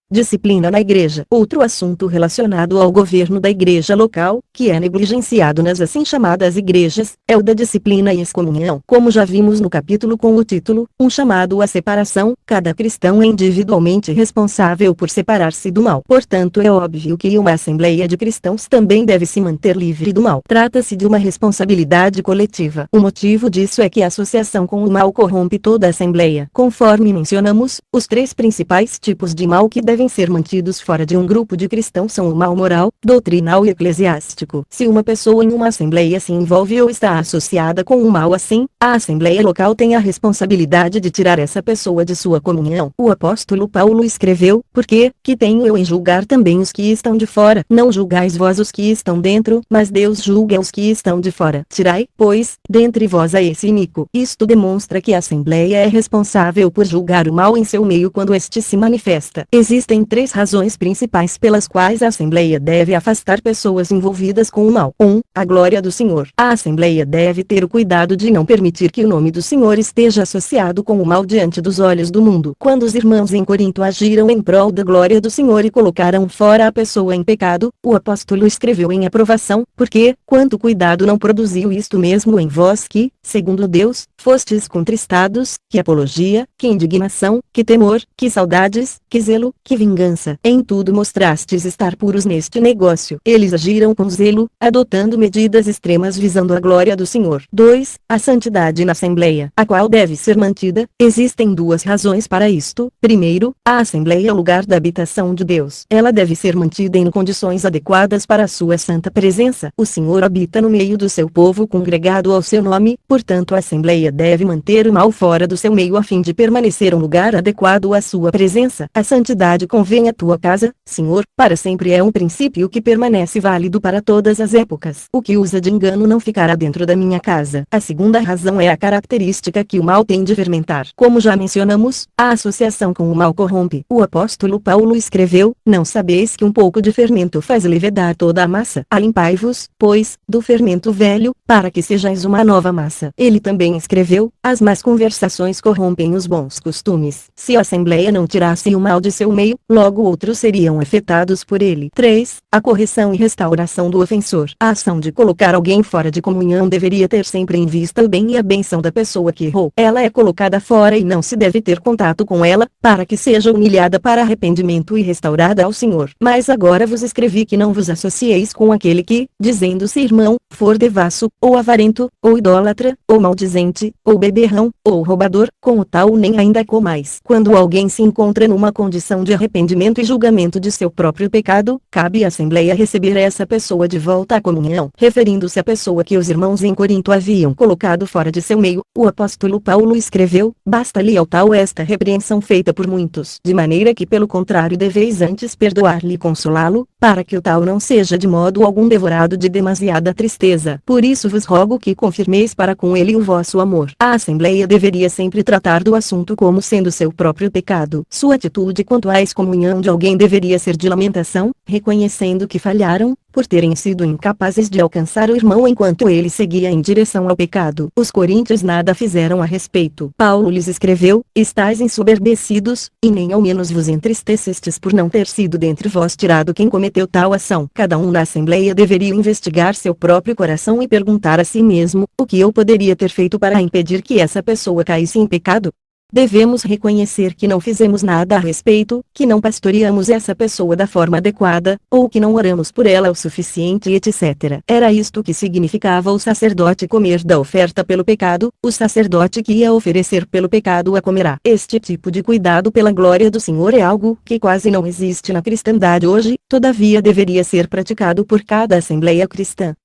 Disciplina na igreja. Outro assunto relacionado ao governo da igreja local, que é negligenciado nas assim chamadas igrejas, é o da disciplina e excomunhão. Como já vimos no capítulo com o título, um chamado à separação, cada cristão é individualmente responsável por separar-se do mal. Portanto, é óbvio que uma assembleia de cristãos também deve se manter livre do mal. Trata-se de uma responsabilidade coletiva. O motivo disso é que a associação com o mal corrompe toda a assembleia. Conforme mencionamos, os três principais tipos de mal que devem ser mantidos fora de um grupo de cristãos são o mal moral, doutrinal e eclesiástico. Se uma pessoa em uma assembleia se envolve ou está associada com um mal assim, a assembleia local tem a responsabilidade de tirar essa pessoa de sua comunhão. O apóstolo Paulo escreveu: porque, que tenho eu em julgar também os que estão de fora? Não julgais vós os que estão dentro, mas Deus julga os que estão de fora. Tirai, pois, dentre vós a esse iníquo. Isto demonstra que a assembleia é responsável por julgar o mal em seu meio quando este se manifesta. Existem três razões principais pelas quais a Assembleia deve afastar pessoas envolvidas com o mal. 1. A glória do Senhor. A Assembleia deve ter o cuidado de não permitir que o nome do Senhor esteja associado com o mal diante dos olhos do mundo. Quando os irmãos em Corinto agiram em prol da glória do Senhor e colocaram fora a pessoa em pecado, o apóstolo escreveu em aprovação: porque, quanto cuidado não produziu isto mesmo em vós que, segundo Deus, fostes contristados, que apologia, que indignação, que temor, que saudades, que zelo, que vingança. Em tudo mostrastes estar puros neste negócio. Eles agiram com zelo, adotando medidas extremas visando a glória do Senhor. 2. A santidade na Assembleia, a qual deve ser mantida. Existem duas razões para isto. Primeiro, a Assembleia é o lugar da habitação de Deus. Ela deve ser mantida em condições adequadas para a sua santa presença. O Senhor habita no meio do seu povo congregado ao seu nome, portanto a Assembleia deve manter o mal fora do seu meio a fim de permanecer um lugar adequado à sua presença. A santidade convém à tua casa, Senhor, para sempre é um princípio que permanece válido para todas as épocas. O que usa de engano não ficará dentro da minha casa. A segunda razão é a característica que o mal tem de fermentar. Como já mencionamos, a associação com o mal corrompe. O apóstolo Paulo escreveu: não sabeis que um pouco de fermento faz levedar toda a massa? Alimpai-vos, pois, do fermento velho, para que sejais uma nova massa. Ele também escreveu: as más conversações corrompem os bons costumes. Se a assembleia não tirasse o mal de seu meio, logo outros seriam afetados por ele. 3. A correção e restauração do ofensor. A ação de colocar alguém fora de comunhão deveria ter sempre em vista o bem e a bênção da pessoa que errou. Ela é colocada fora e não se deve ter contato com ela, para que seja humilhada para arrependimento e restaurada ao Senhor. Mas agora vos escrevi que não vos associeis com aquele que, dizendo-se irmão, for devasso, ou avarento, ou idólatra, ou maldizente, ou beberrão, ou roubador, com o tal nem ainda comais. Quando alguém se encontra numa condição de arrependimento e julgamento de seu próprio pecado, cabe à Assembleia receber essa pessoa de volta à comunhão. Referindo-se à pessoa que os irmãos em Corinto haviam colocado fora de seu meio, o apóstolo Paulo escreveu: basta-lhe ao tal esta repreensão feita por muitos, de maneira que pelo contrário deveis antes perdoar-lhe e consolá-lo, para que o tal não seja de modo algum devorado de demasiada tristeza. Por isso vos rogo que confirmeis para com ele o vosso amor. A Assembleia deveria sempre tratar do assunto como sendo seu próprio pecado. Sua atitude quanto à excomunhão de alguém deveria ser de lamentação, reconhecendo que falharam, por terem sido incapazes de alcançar o irmão enquanto ele seguia em direção ao pecado. Os coríntios nada fizeram a respeito. Paulo lhes escreveu: estáis ensoberbecidos, e nem ao menos vos entristecestes por não ter sido dentre vós tirado quem cometeu tal ação. Cada um na Assembleia deveria investigar seu próprio coração e perguntar a si mesmo: o que eu poderia ter feito para impedir que essa pessoa caísse em pecado? Devemos reconhecer que não fizemos nada a respeito, que não pastoreamos essa pessoa da forma adequada, ou que não oramos por ela o suficiente, etc. Era isto que significava o sacerdote comer da oferta pelo pecado, o sacerdote que ia oferecer pelo pecado a comerá. Este tipo de cuidado pela glória do Senhor é algo que quase não existe na cristandade hoje, todavia deveria ser praticado por cada assembleia cristã.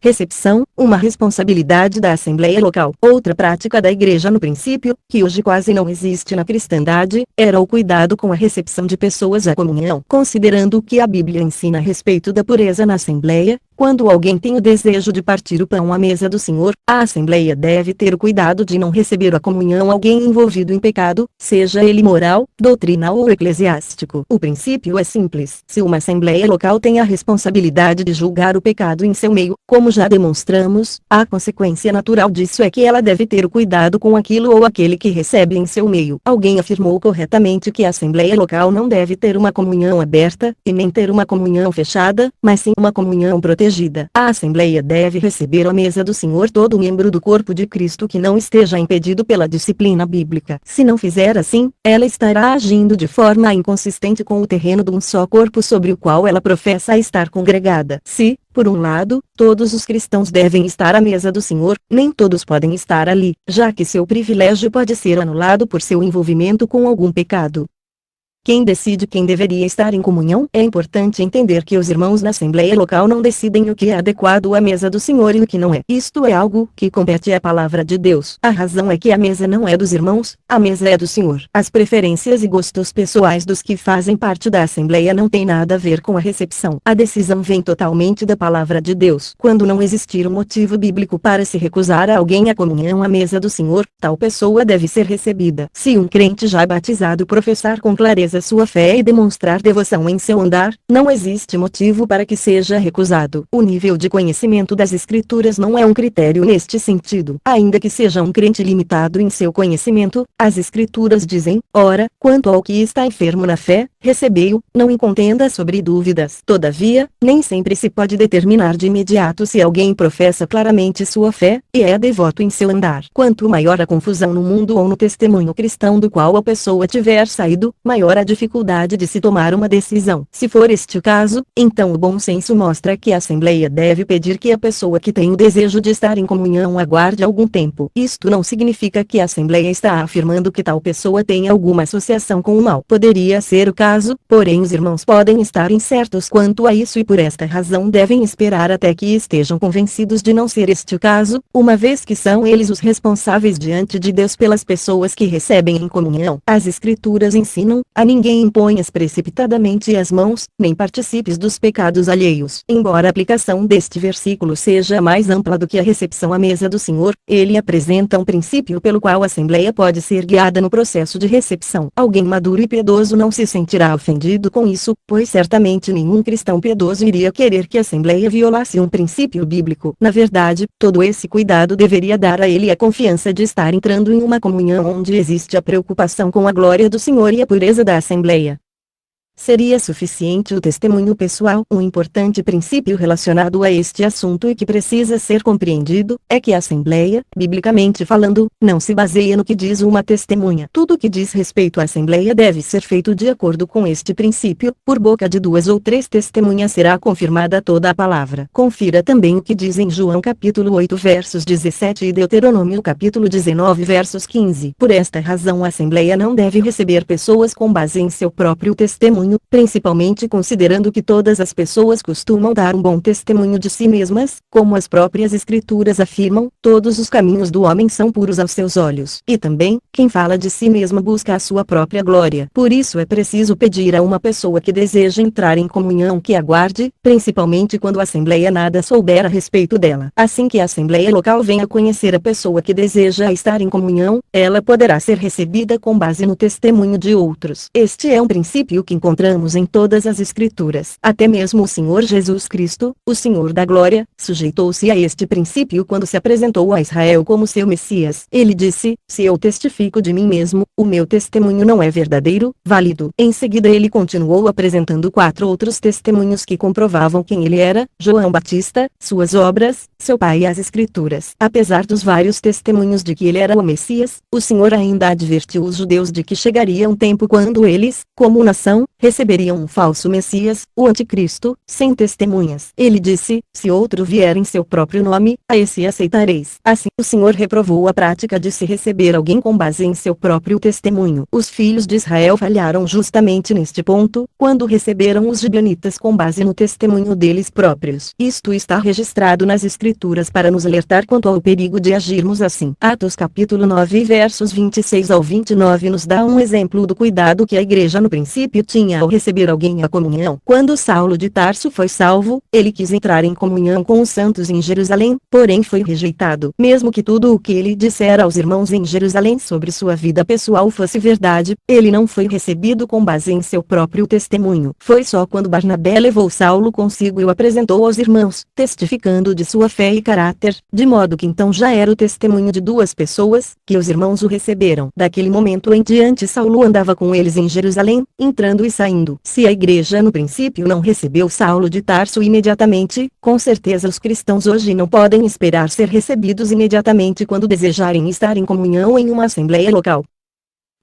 Recepção, uma responsabilidade da Assembleia Local. Outra prática da Igreja no princípio, que hoje quase não existe na cristandade, era o cuidado com a recepção de pessoas à comunhão. Considerando o que a Bíblia ensina a respeito da pureza na Assembleia, quando alguém tem o desejo de partir o pão à mesa do Senhor, a Assembleia deve ter o cuidado de não receber a comunhão alguém envolvido em pecado, seja ele moral, doutrinal ou eclesiástico. O princípio é simples. Se uma Assembleia Local tem a responsabilidade de julgar o pecado em seu meio, como já demonstramos, a consequência natural disso é que ela deve ter o cuidado com aquilo ou aquele que recebe em seu meio. Alguém afirmou corretamente que a Assembleia Local não deve ter uma comunhão aberta, e nem ter uma comunhão fechada, mas sim uma comunhão protegida. A Assembleia deve receber à mesa do Senhor todo membro do corpo de Cristo que não esteja impedido pela disciplina bíblica. Se não fizer assim, ela estará agindo de forma inconsistente com o terreno de um só corpo sobre o qual ela professa estar congregada. Se, por um lado, todos os cristãos devem estar à mesa do Senhor, nem todos podem estar ali, já que seu privilégio pode ser anulado por seu envolvimento com algum pecado. Quem decide quem deveria estar em comunhão? É importante entender que os irmãos na Assembleia Local não decidem o que é adequado à mesa do Senhor e o que não é. Isto é algo que compete à palavra de Deus. A razão é que a mesa não é dos irmãos, a mesa é do Senhor. As preferências e gostos pessoais dos que fazem parte da Assembleia não têm nada a ver com a recepção. A decisão vem totalmente da palavra de Deus. Quando não existir um motivo bíblico para se recusar a alguém a comunhão à mesa do Senhor, tal pessoa deve ser recebida. Se um crente já batizado professar com clareza sua fé e demonstrar devoção em seu andar, não existe motivo para que seja recusado. O nível de conhecimento das Escrituras não é um critério neste sentido. Ainda que seja um crente limitado em seu conhecimento, as Escrituras dizem: ora, quanto ao que está enfermo na fé, recebei-o, não contenda sobre dúvidas. Todavia, nem sempre se pode determinar de imediato se alguém professa claramente sua fé, e é devoto em seu andar. Quanto maior a confusão no mundo ou no testemunho cristão do qual a pessoa tiver saído, maior a dificuldade de se tomar uma decisão. Se for este o caso, então o bom senso mostra que a Assembleia deve pedir que a pessoa que tem o desejo de estar em comunhão aguarde algum tempo. Isto não significa que a Assembleia está afirmando que tal pessoa tenha alguma associação com o mal. Poderia ser o caso, porém os irmãos podem estar incertos quanto a isso e por esta razão devem esperar até que estejam convencidos de não ser este o caso, uma vez que são eles os responsáveis diante de Deus pelas pessoas que recebem em comunhão. As Escrituras ensinam: a ninguém imponhas precipitadamente as mãos, nem participes dos pecados alheios. Embora a aplicação deste versículo seja mais ampla do que a recepção à mesa do Senhor, ele apresenta um princípio pelo qual a Assembleia pode ser guiada no processo de recepção. Alguém maduro e piedoso não se sentirá ofendido com isso, pois certamente nenhum cristão piedoso iria querer que a Assembleia violasse um princípio bíblico. Na verdade, todo esse cuidado deveria dar a ele a confiança de estar entrando em uma comunhão onde existe a preocupação com a glória do Senhor e a pureza da Assembleia. Seria suficiente o testemunho pessoal? Um importante princípio relacionado a este assunto e que precisa ser compreendido, é que a Assembleia, biblicamente falando, não se baseia no que diz uma testemunha. Tudo que diz respeito à Assembleia deve ser feito de acordo com este princípio, por boca de 2 ou 3 testemunhas será confirmada toda a palavra. Confira também o que diz em João capítulo 8 versos 17 e Deuteronômio capítulo 19 versos 15. Por esta razão a Assembleia não deve receber pessoas com base em seu próprio testemunho, principalmente considerando que todas as pessoas costumam dar um bom testemunho de si mesmas, como as próprias Escrituras afirmam: todos os caminhos do homem são puros aos seus olhos. E também, quem fala de si mesma busca a sua própria glória. Por isso é preciso pedir a uma pessoa que deseja entrar em comunhão que aguarde, principalmente quando a Assembleia nada souber a respeito dela. Assim que a Assembleia Local venha conhecer a pessoa que deseja estar em comunhão, ela poderá ser recebida com base no testemunho de outros. Este é um princípio que encontramos em todas as Escrituras. Até mesmo o Senhor Jesus Cristo, o Senhor da Glória, sujeitou-se a este princípio quando se apresentou a Israel como seu Messias. Ele disse: se eu testifico de mim mesmo, o meu testemunho não é verdadeiro, válido. Em seguida ele continuou apresentando 4 outros testemunhos que comprovavam quem ele era: João Batista, suas obras, seu pai e as Escrituras. Apesar dos vários testemunhos de que ele era o Messias, o Senhor ainda advertiu os judeus de que chegaria um tempo quando eles, como nação, receberiam um falso Messias, o Anticristo, sem testemunhas. Ele disse: se outro vier em seu próprio nome, a esse aceitareis. Assim o Senhor reprovou a prática de se receber alguém com base em seu próprio testemunho. Os filhos de Israel falharam justamente neste ponto, quando receberam os gibeonitas com base no testemunho deles próprios. Isto está registrado nas Escrituras para nos alertar quanto ao perigo de agirmos assim. Atos capítulo 9 versos 26 ao 29 nos dá um exemplo do cuidado que a igreja no princípio tinha ao receber alguém à comunhão. Quando Saulo de Tarso foi salvo, ele quis entrar em comunhão com os santos em Jerusalém, porém foi rejeitado. Mesmo que tudo o que ele dissera aos irmãos em Jerusalém sobre sua vida pessoal fosse verdade, ele não foi recebido com base em seu próprio testemunho. Foi só quando Barnabé levou Saulo consigo e o apresentou aos irmãos, testificando de sua fé e caráter, de modo que então já era o testemunho de 2 pessoas, que os irmãos o receberam. Daquele momento em diante Saulo andava com eles em Jerusalém, entrando e saindo. Se a igreja no princípio não recebeu Saulo de Tarso imediatamente, com certeza os cristãos hoje não podem esperar ser recebidos imediatamente quando desejarem estar em comunhão em uma assembleia local,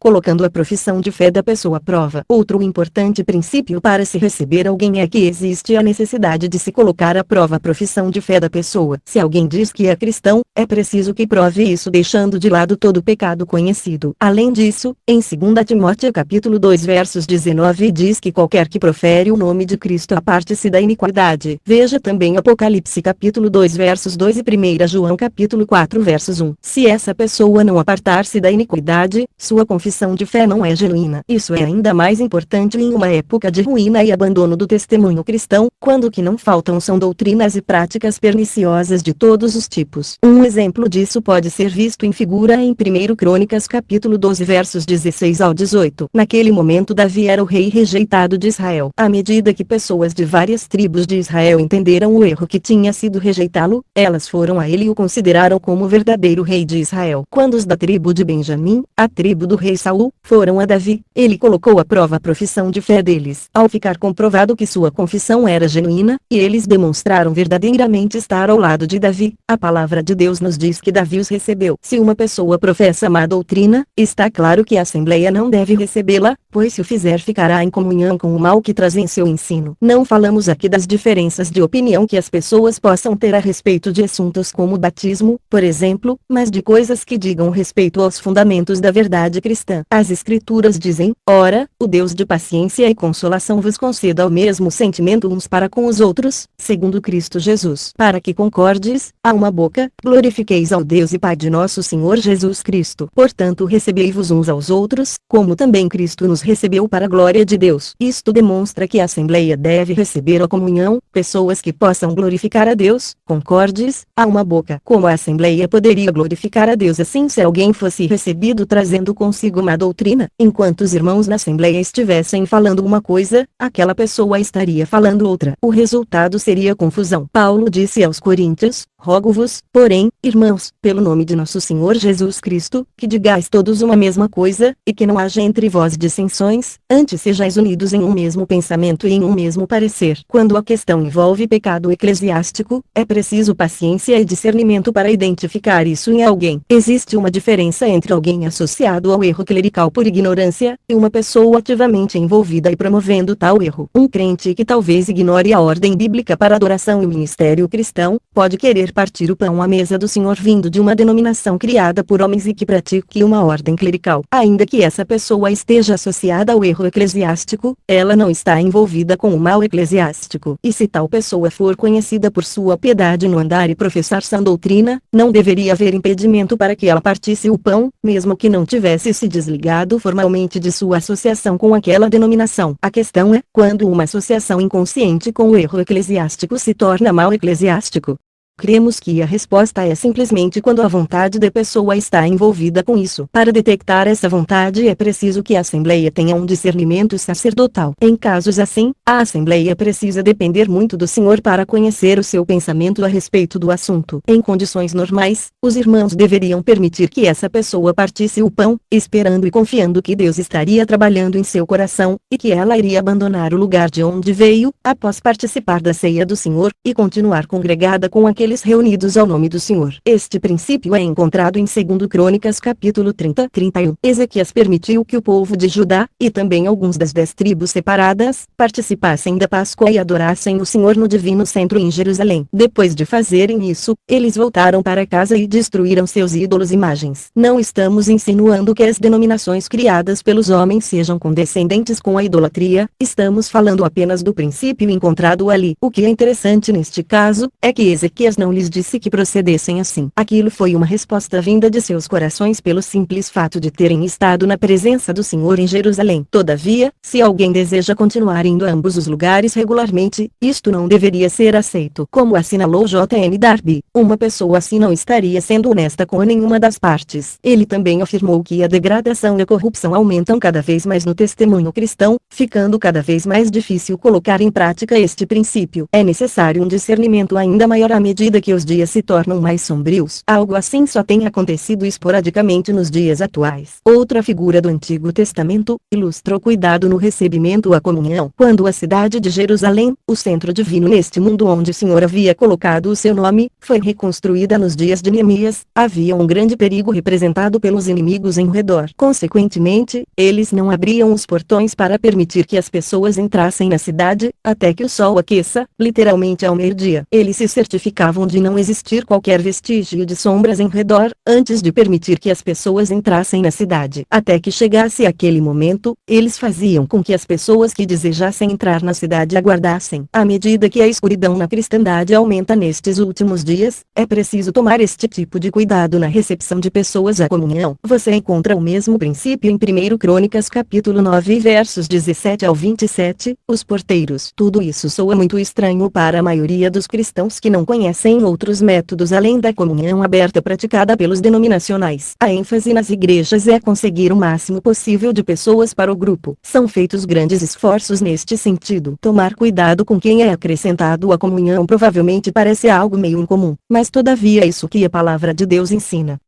colocando a profissão de fé da pessoa à prova. Outro importante princípio para se receber alguém é que existe a necessidade de se colocar à prova a profissão de fé da pessoa. Se alguém diz que é cristão, é preciso que prove isso deixando de lado todo o pecado conhecido. Além disso, em 2 Timóteo capítulo 2 versos 19 diz que qualquer que profere o nome de Cristo aparte-se da iniquidade. Veja também Apocalipse capítulo 2 versos 2 e 1 João capítulo 4 versos 1. Se essa pessoa não apartar-se da iniquidade, sua confissão de fé não é genuína. Isso é ainda mais importante em uma época de ruína e abandono do testemunho cristão, quando o que não faltam são doutrinas e práticas perniciosas de todos os tipos. Um exemplo disso pode ser visto em figura em 1 Crônicas capítulo 12 versos 16 ao 18. Naquele momento Davi era o rei rejeitado de Israel. À medida que pessoas de várias tribos de Israel entenderam o erro que tinha sido rejeitá-lo, elas foram a ele e o consideraram como o verdadeiro rei de Israel. Quando os da tribo de Benjamim, a tribo do rei Saul, foram a Davi, ele colocou à prova a profissão de fé deles. Ao ficar comprovado que sua confissão era genuína, e eles demonstraram verdadeiramente estar ao lado de Davi, a palavra de Deus nos diz que Davi os recebeu. Se uma pessoa professa má doutrina, está claro que a assembleia não deve recebê-la, pois se o fizer ficará em comunhão com o mal que traz em seu ensino. Não falamos aqui das diferenças de opinião que as pessoas possam ter a respeito de assuntos como o batismo, por exemplo, mas de coisas que digam respeito aos fundamentos da verdade cristã. As Escrituras dizem: ora, o Deus de paciência e consolação vos conceda o mesmo sentimento uns para com os outros, segundo Cristo Jesus, para que concordes, a uma boca, glorifiqueis ao Deus e Pai de nosso Senhor Jesus Cristo. Portanto recebei-vos uns aos outros, como também Cristo nos recebeu para a glória de Deus. Isto demonstra que a Assembleia deve receber a comunhão, pessoas que possam glorificar a Deus, concordes, a uma boca. Como a Assembleia poderia glorificar a Deus assim se alguém fosse recebido trazendo consigo uma doutrina? Enquanto os irmãos na Assembleia estivessem falando uma coisa, aquela pessoa estaria falando outra. O resultado seria confusão. Paulo disse aos Coríntios: rogo-vos, porém, irmãos, pelo nome de nosso Senhor Jesus Cristo, que digais todos uma mesma coisa, e que não haja entre vós dissensões, antes sejais unidos em um mesmo pensamento e em um mesmo parecer. Quando a questão envolve pecado eclesiástico, é preciso paciência e discernimento para identificar isso em alguém. Existe uma diferença entre alguém associado ao erro clerical por ignorância, e uma pessoa ativamente envolvida e promovendo tal erro. Um crente que talvez ignore a ordem bíblica para adoração e o ministério cristão, pode querer partir o pão à mesa do Senhor vindo de uma denominação criada por homens e que pratique uma ordem clerical. Ainda que essa pessoa esteja associada ao erro eclesiástico, ela não está envolvida com o mal eclesiástico. E se tal pessoa for conhecida por sua piedade no andar e professar sã doutrina, não deveria haver impedimento para que ela partisse o pão, mesmo que não tivesse se desligado formalmente de sua associação com aquela denominação. A questão é, quando uma associação inconsciente com o erro eclesiástico se torna mal eclesiástico. Cremos que a resposta é simplesmente quando a vontade da pessoa está envolvida com isso. Para detectar essa vontade é preciso que a Assembleia tenha um discernimento sacerdotal. Em casos assim, a Assembleia precisa depender muito do Senhor para conhecer o seu pensamento a respeito do assunto. Em condições normais, os irmãos deveriam permitir que essa pessoa partisse o pão, esperando e confiando que Deus estaria trabalhando em seu coração, e que ela iria abandonar o lugar de onde veio, após participar da ceia do Senhor, e continuar congregada com aqueles reunidos ao nome do Senhor. Este princípio é encontrado em 2 Crônicas capítulo 30-31. Ezequias permitiu que o povo de Judá, e também alguns das 10 tribos separadas, participassem da Páscoa e adorassem o Senhor no divino centro em Jerusalém. Depois de fazerem isso, eles voltaram para casa e destruíram seus ídolos e imagens. Não estamos insinuando que as denominações criadas pelos homens sejam condescendentes com a idolatria, estamos falando apenas do princípio encontrado ali. O que é interessante neste caso, é que Ezequias não lhes disse que procedessem assim. Aquilo foi uma resposta vinda de seus corações pelo simples fato de terem estado na presença do Senhor em Jerusalém. Todavia, se alguém deseja continuar indo a ambos os lugares regularmente, isto não deveria ser aceito. Como assinalou J. N. Darby, uma pessoa assim não estaria sendo honesta com nenhuma das partes. Ele também afirmou que a degradação e a corrupção aumentam cada vez mais no testemunho cristão, ficando cada vez mais difícil colocar em prática este princípio. É necessário um discernimento ainda maior à medida que os dias se tornam mais sombrios. Algo assim só tem acontecido esporadicamente nos dias atuais. Outra figura do Antigo Testamento, ilustra o cuidado no recebimento à comunhão. Quando a cidade de Jerusalém, o centro divino neste mundo onde o Senhor havia colocado o seu nome, foi reconstruída nos dias de Neemias, havia um grande perigo representado pelos inimigos em redor. Consequentemente, eles não abriam os portões para permitir que as pessoas entrassem na cidade, até que o sol aqueça, literalmente ao meio-dia. Eles se certificavam de não existir qualquer vestígio de sombras em redor, antes de permitir que as pessoas entrassem na cidade. Até que chegasse aquele momento, eles faziam com que as pessoas que desejassem entrar na cidade aguardassem. À medida que a escuridão na cristandade aumenta nestes últimos dias, é preciso tomar este tipo de cuidado na recepção de pessoas à comunhão. Você encontra o mesmo princípio em 1 Crônicas capítulo 9 versos 17 ao 27, os porteiros. Tudo isso soa muito estranho para a maioria dos cristãos que não conhecem outros métodos além da comunhão aberta praticada pelos denominacionais. A ênfase nas igrejas é conseguir o máximo possível de pessoas para o grupo. São feitos grandes esforços neste sentido. Tomar cuidado com quem é acrescentado à comunhão provavelmente parece algo meio incomum, mas todavia é isso que a palavra de Deus ensina.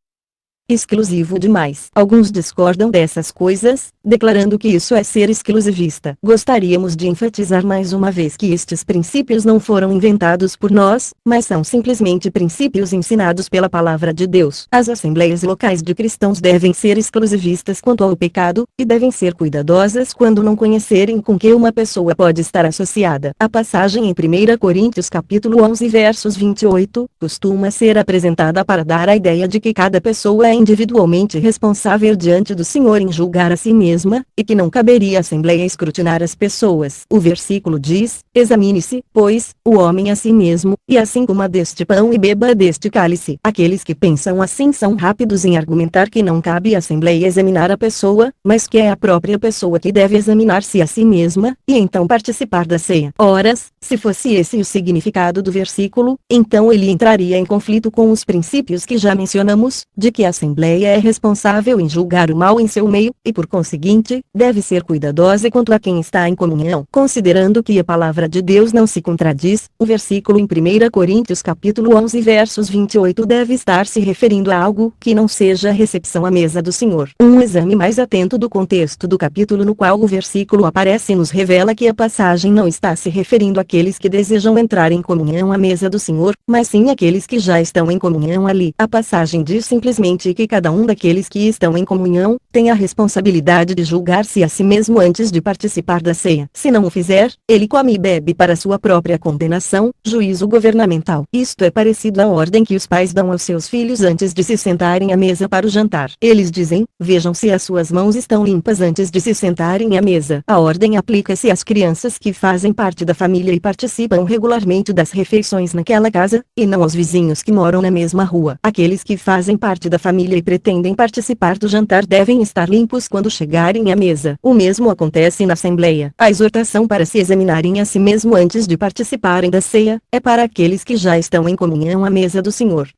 Exclusivo demais. Alguns discordam dessas coisas, declarando que isso é ser exclusivista. Gostaríamos de enfatizar mais uma vez que estes princípios não foram inventados por nós, mas são simplesmente princípios ensinados pela palavra de Deus. As assembleias locais de cristãos devem ser exclusivistas quanto ao pecado, e devem ser cuidadosas quando não conhecerem com que uma pessoa pode estar associada. A passagem em 1 Coríntios capítulo 11 versos 28, costuma ser apresentada para dar a ideia de que cada pessoa é individualmente responsável diante do Senhor em julgar a si mesma, e que não caberia à Assembleia escrutinar as pessoas. O versículo diz: examine-se, pois, o homem a si mesmo, e assim coma deste pão e beba deste cálice. Aqueles que pensam assim são rápidos em argumentar que não cabe à Assembleia examinar a pessoa, mas que é a própria pessoa que deve examinar-se a si mesma, e então participar da ceia. Ora, se fosse esse o significado do versículo, então ele entraria em conflito com os princípios que já mencionamos, de que a Assembleia é responsável em julgar o mal em seu meio, e por conseguinte, deve ser cuidadosa quanto a quem está em comunhão. Considerando que a palavra de Deus não se contradiz, o versículo em 1 Coríntios capítulo 11 versos 28 deve estar se referindo a algo que não seja a recepção à mesa do Senhor. Um exame mais atento do contexto do capítulo no qual o versículo aparece nos revela que a passagem não está se referindo àqueles que desejam entrar em comunhão à mesa do Senhor, mas sim àqueles que já estão em comunhão ali. A passagem diz simplesmente que cada um daqueles que estão em comunhão, tem a responsabilidade de julgar-se a si mesmo antes de participar da ceia. Se não o fizer, ele come e bebe para sua própria condenação, juízo governamental. Isto é parecido à ordem que os pais dão aos seus filhos antes de se sentarem à mesa para o jantar. Eles dizem: vejam se as suas mãos estão limpas antes de se sentarem à mesa. A ordem aplica-se às crianças que fazem parte da família e participam regularmente das refeições naquela casa, e não aos vizinhos que moram na mesma rua. Aqueles que fazem parte da família família e pretendem participar do jantar devem estar limpos quando chegarem à mesa. O mesmo acontece na Assembleia. A exortação para se examinarem a si mesmo antes de participarem da ceia, é para aqueles que já estão em comunhão à mesa do Senhor.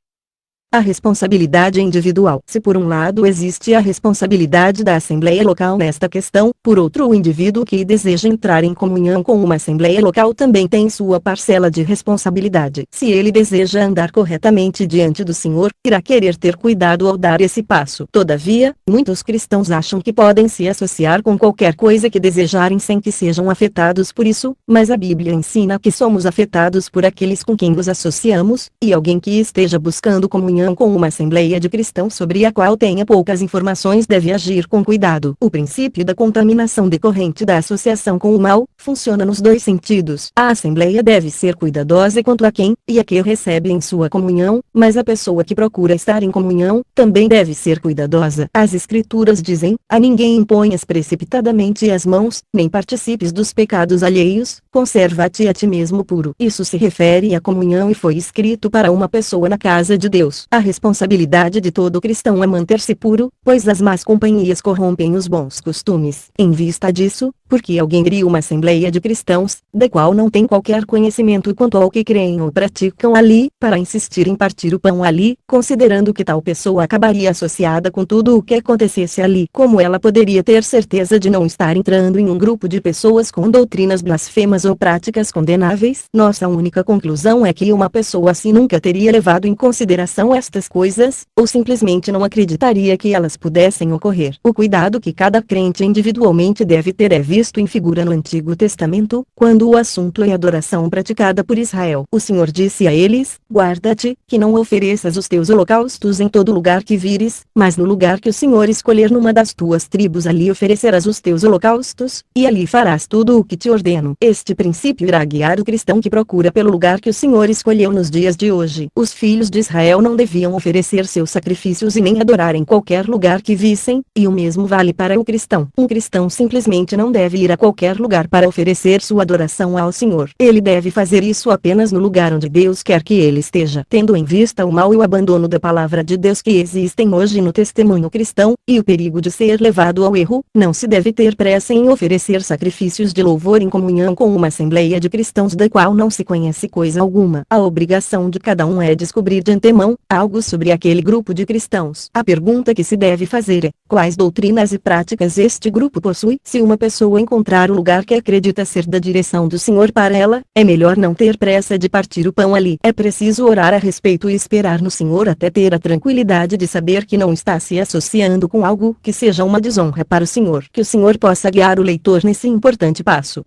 A responsabilidade individual. Se por um lado existe a responsabilidade da Assembleia Local nesta questão, por outro o indivíduo que deseja entrar em comunhão com uma Assembleia Local também tem sua parcela de responsabilidade. Se ele deseja andar corretamente diante do Senhor, irá querer ter cuidado ao dar esse passo. Todavia, muitos cristãos acham que podem se associar com qualquer coisa que desejarem sem que sejam afetados por isso, mas a Bíblia ensina que somos afetados por aqueles com quem nos associamos, e alguém que esteja buscando comunhão com uma assembleia de cristãos sobre a qual tenha poucas informações deve agir com cuidado. O princípio da contaminação decorrente da associação com o mal funciona nos dois sentidos. A assembleia deve ser cuidadosa quanto a quem e a que recebe em sua comunhão, mas a pessoa que procura estar em comunhão também deve ser cuidadosa. As Escrituras dizem: a ninguém imponhas precipitadamente as mãos, nem participes dos pecados alheios, conserva-te a ti mesmo puro. Isso se refere à comunhão e foi escrito para uma pessoa na casa de Deus. A responsabilidade de todo cristão é manter-se puro, pois as más companhias corrompem os bons costumes. Em vista disso, porque alguém cria uma assembleia de cristãos, da qual não tem qualquer conhecimento quanto ao que creem ou praticam ali, para insistir em partir o pão ali, considerando que tal pessoa acabaria associada com tudo o que acontecesse ali. Como ela poderia ter certeza de não estar entrando em um grupo de pessoas com doutrinas blasfemas ou práticas condenáveis? Nossa única conclusão é que uma pessoa assim nunca teria levado em consideração estas coisas, ou simplesmente não acreditaria que elas pudessem ocorrer. O cuidado que cada crente individualmente deve ter é visto em figura no Antigo Testamento, quando o assunto é adoração praticada por Israel. O Senhor disse a eles: guarda-te, que não ofereças os teus holocaustos em todo lugar que vires, mas no lugar que o Senhor escolher numa das tuas tribos ali oferecerás os teus holocaustos, e ali farás tudo o que te ordeno. Este princípio irá guiar o cristão que procura pelo lugar que o Senhor escolheu nos dias de hoje. Os filhos de Israel não deviam oferecer seus sacrifícios e nem adorar em qualquer lugar que vissem, e o mesmo vale para o cristão. Um cristão simplesmente não deve ir a qualquer lugar para oferecer sua adoração ao Senhor. Ele deve fazer isso apenas no lugar onde Deus quer que ele esteja. Tendo em vista o mal e o abandono da palavra de Deus que existem hoje no testemunho cristão, e o perigo de ser levado ao erro, não se deve ter pressa em oferecer sacrifícios de louvor em comunhão com uma assembleia de cristãos da qual não se conhece coisa alguma. A obrigação de cada um é descobrir de antemão algo sobre aquele grupo de cristãos. A pergunta que se deve fazer é: quais doutrinas e práticas este grupo possui? Se uma pessoa encontrar o lugar que acredita ser da direção do Senhor para ela, é melhor não ter pressa de partir o pão ali. É preciso orar a respeito e esperar no Senhor até ter a tranquilidade de saber que não está se associando com algo que seja uma desonra para o Senhor. Que o Senhor possa guiar o leitor nesse importante passo.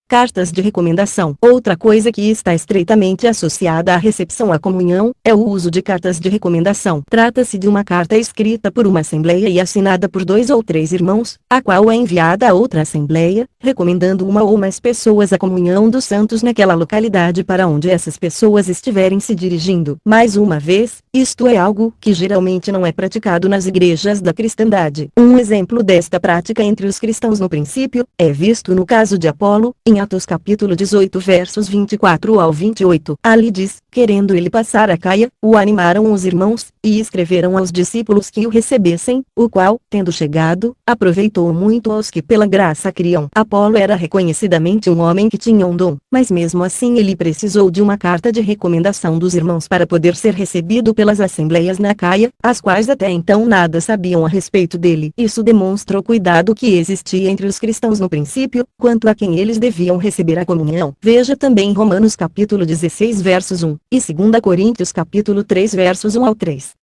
Cartas de recomendação. Outra coisa que está estreitamente associada à recepção à comunhão, é o uso de cartas de recomendação. Trata-se de uma carta escrita por uma assembleia e assinada por 2 ou 3 irmãos, a qual é enviada a outra assembleia, recomendando uma ou mais pessoas à comunhão dos santos naquela localidade para onde essas pessoas estiverem se dirigindo. Mais uma vez, isto é algo que geralmente não é praticado nas igrejas da cristandade. Um exemplo desta prática entre os cristãos no princípio, é visto no caso de Apolo, em Atos capítulo 18 versos 24 ao 28. Ali diz: querendo ele passar a Caia, o animaram os irmãos, e escreveram aos discípulos que o recebessem, o qual, tendo chegado, aproveitou muito aos que pela graça criam. Apolo era reconhecidamente um homem que tinha um dom, mas mesmo assim ele precisou de uma carta de recomendação dos irmãos para poder ser recebido pelas assembleias na Caia, as quais até então nada sabiam a respeito dele. Isso demonstra o cuidado que existia entre os cristãos no princípio, quanto a quem eles deviam receber a comunhão. Veja também Romanos capítulo 16 versos 1, e 2 Coríntios capítulo 3 versos 1 ao 3.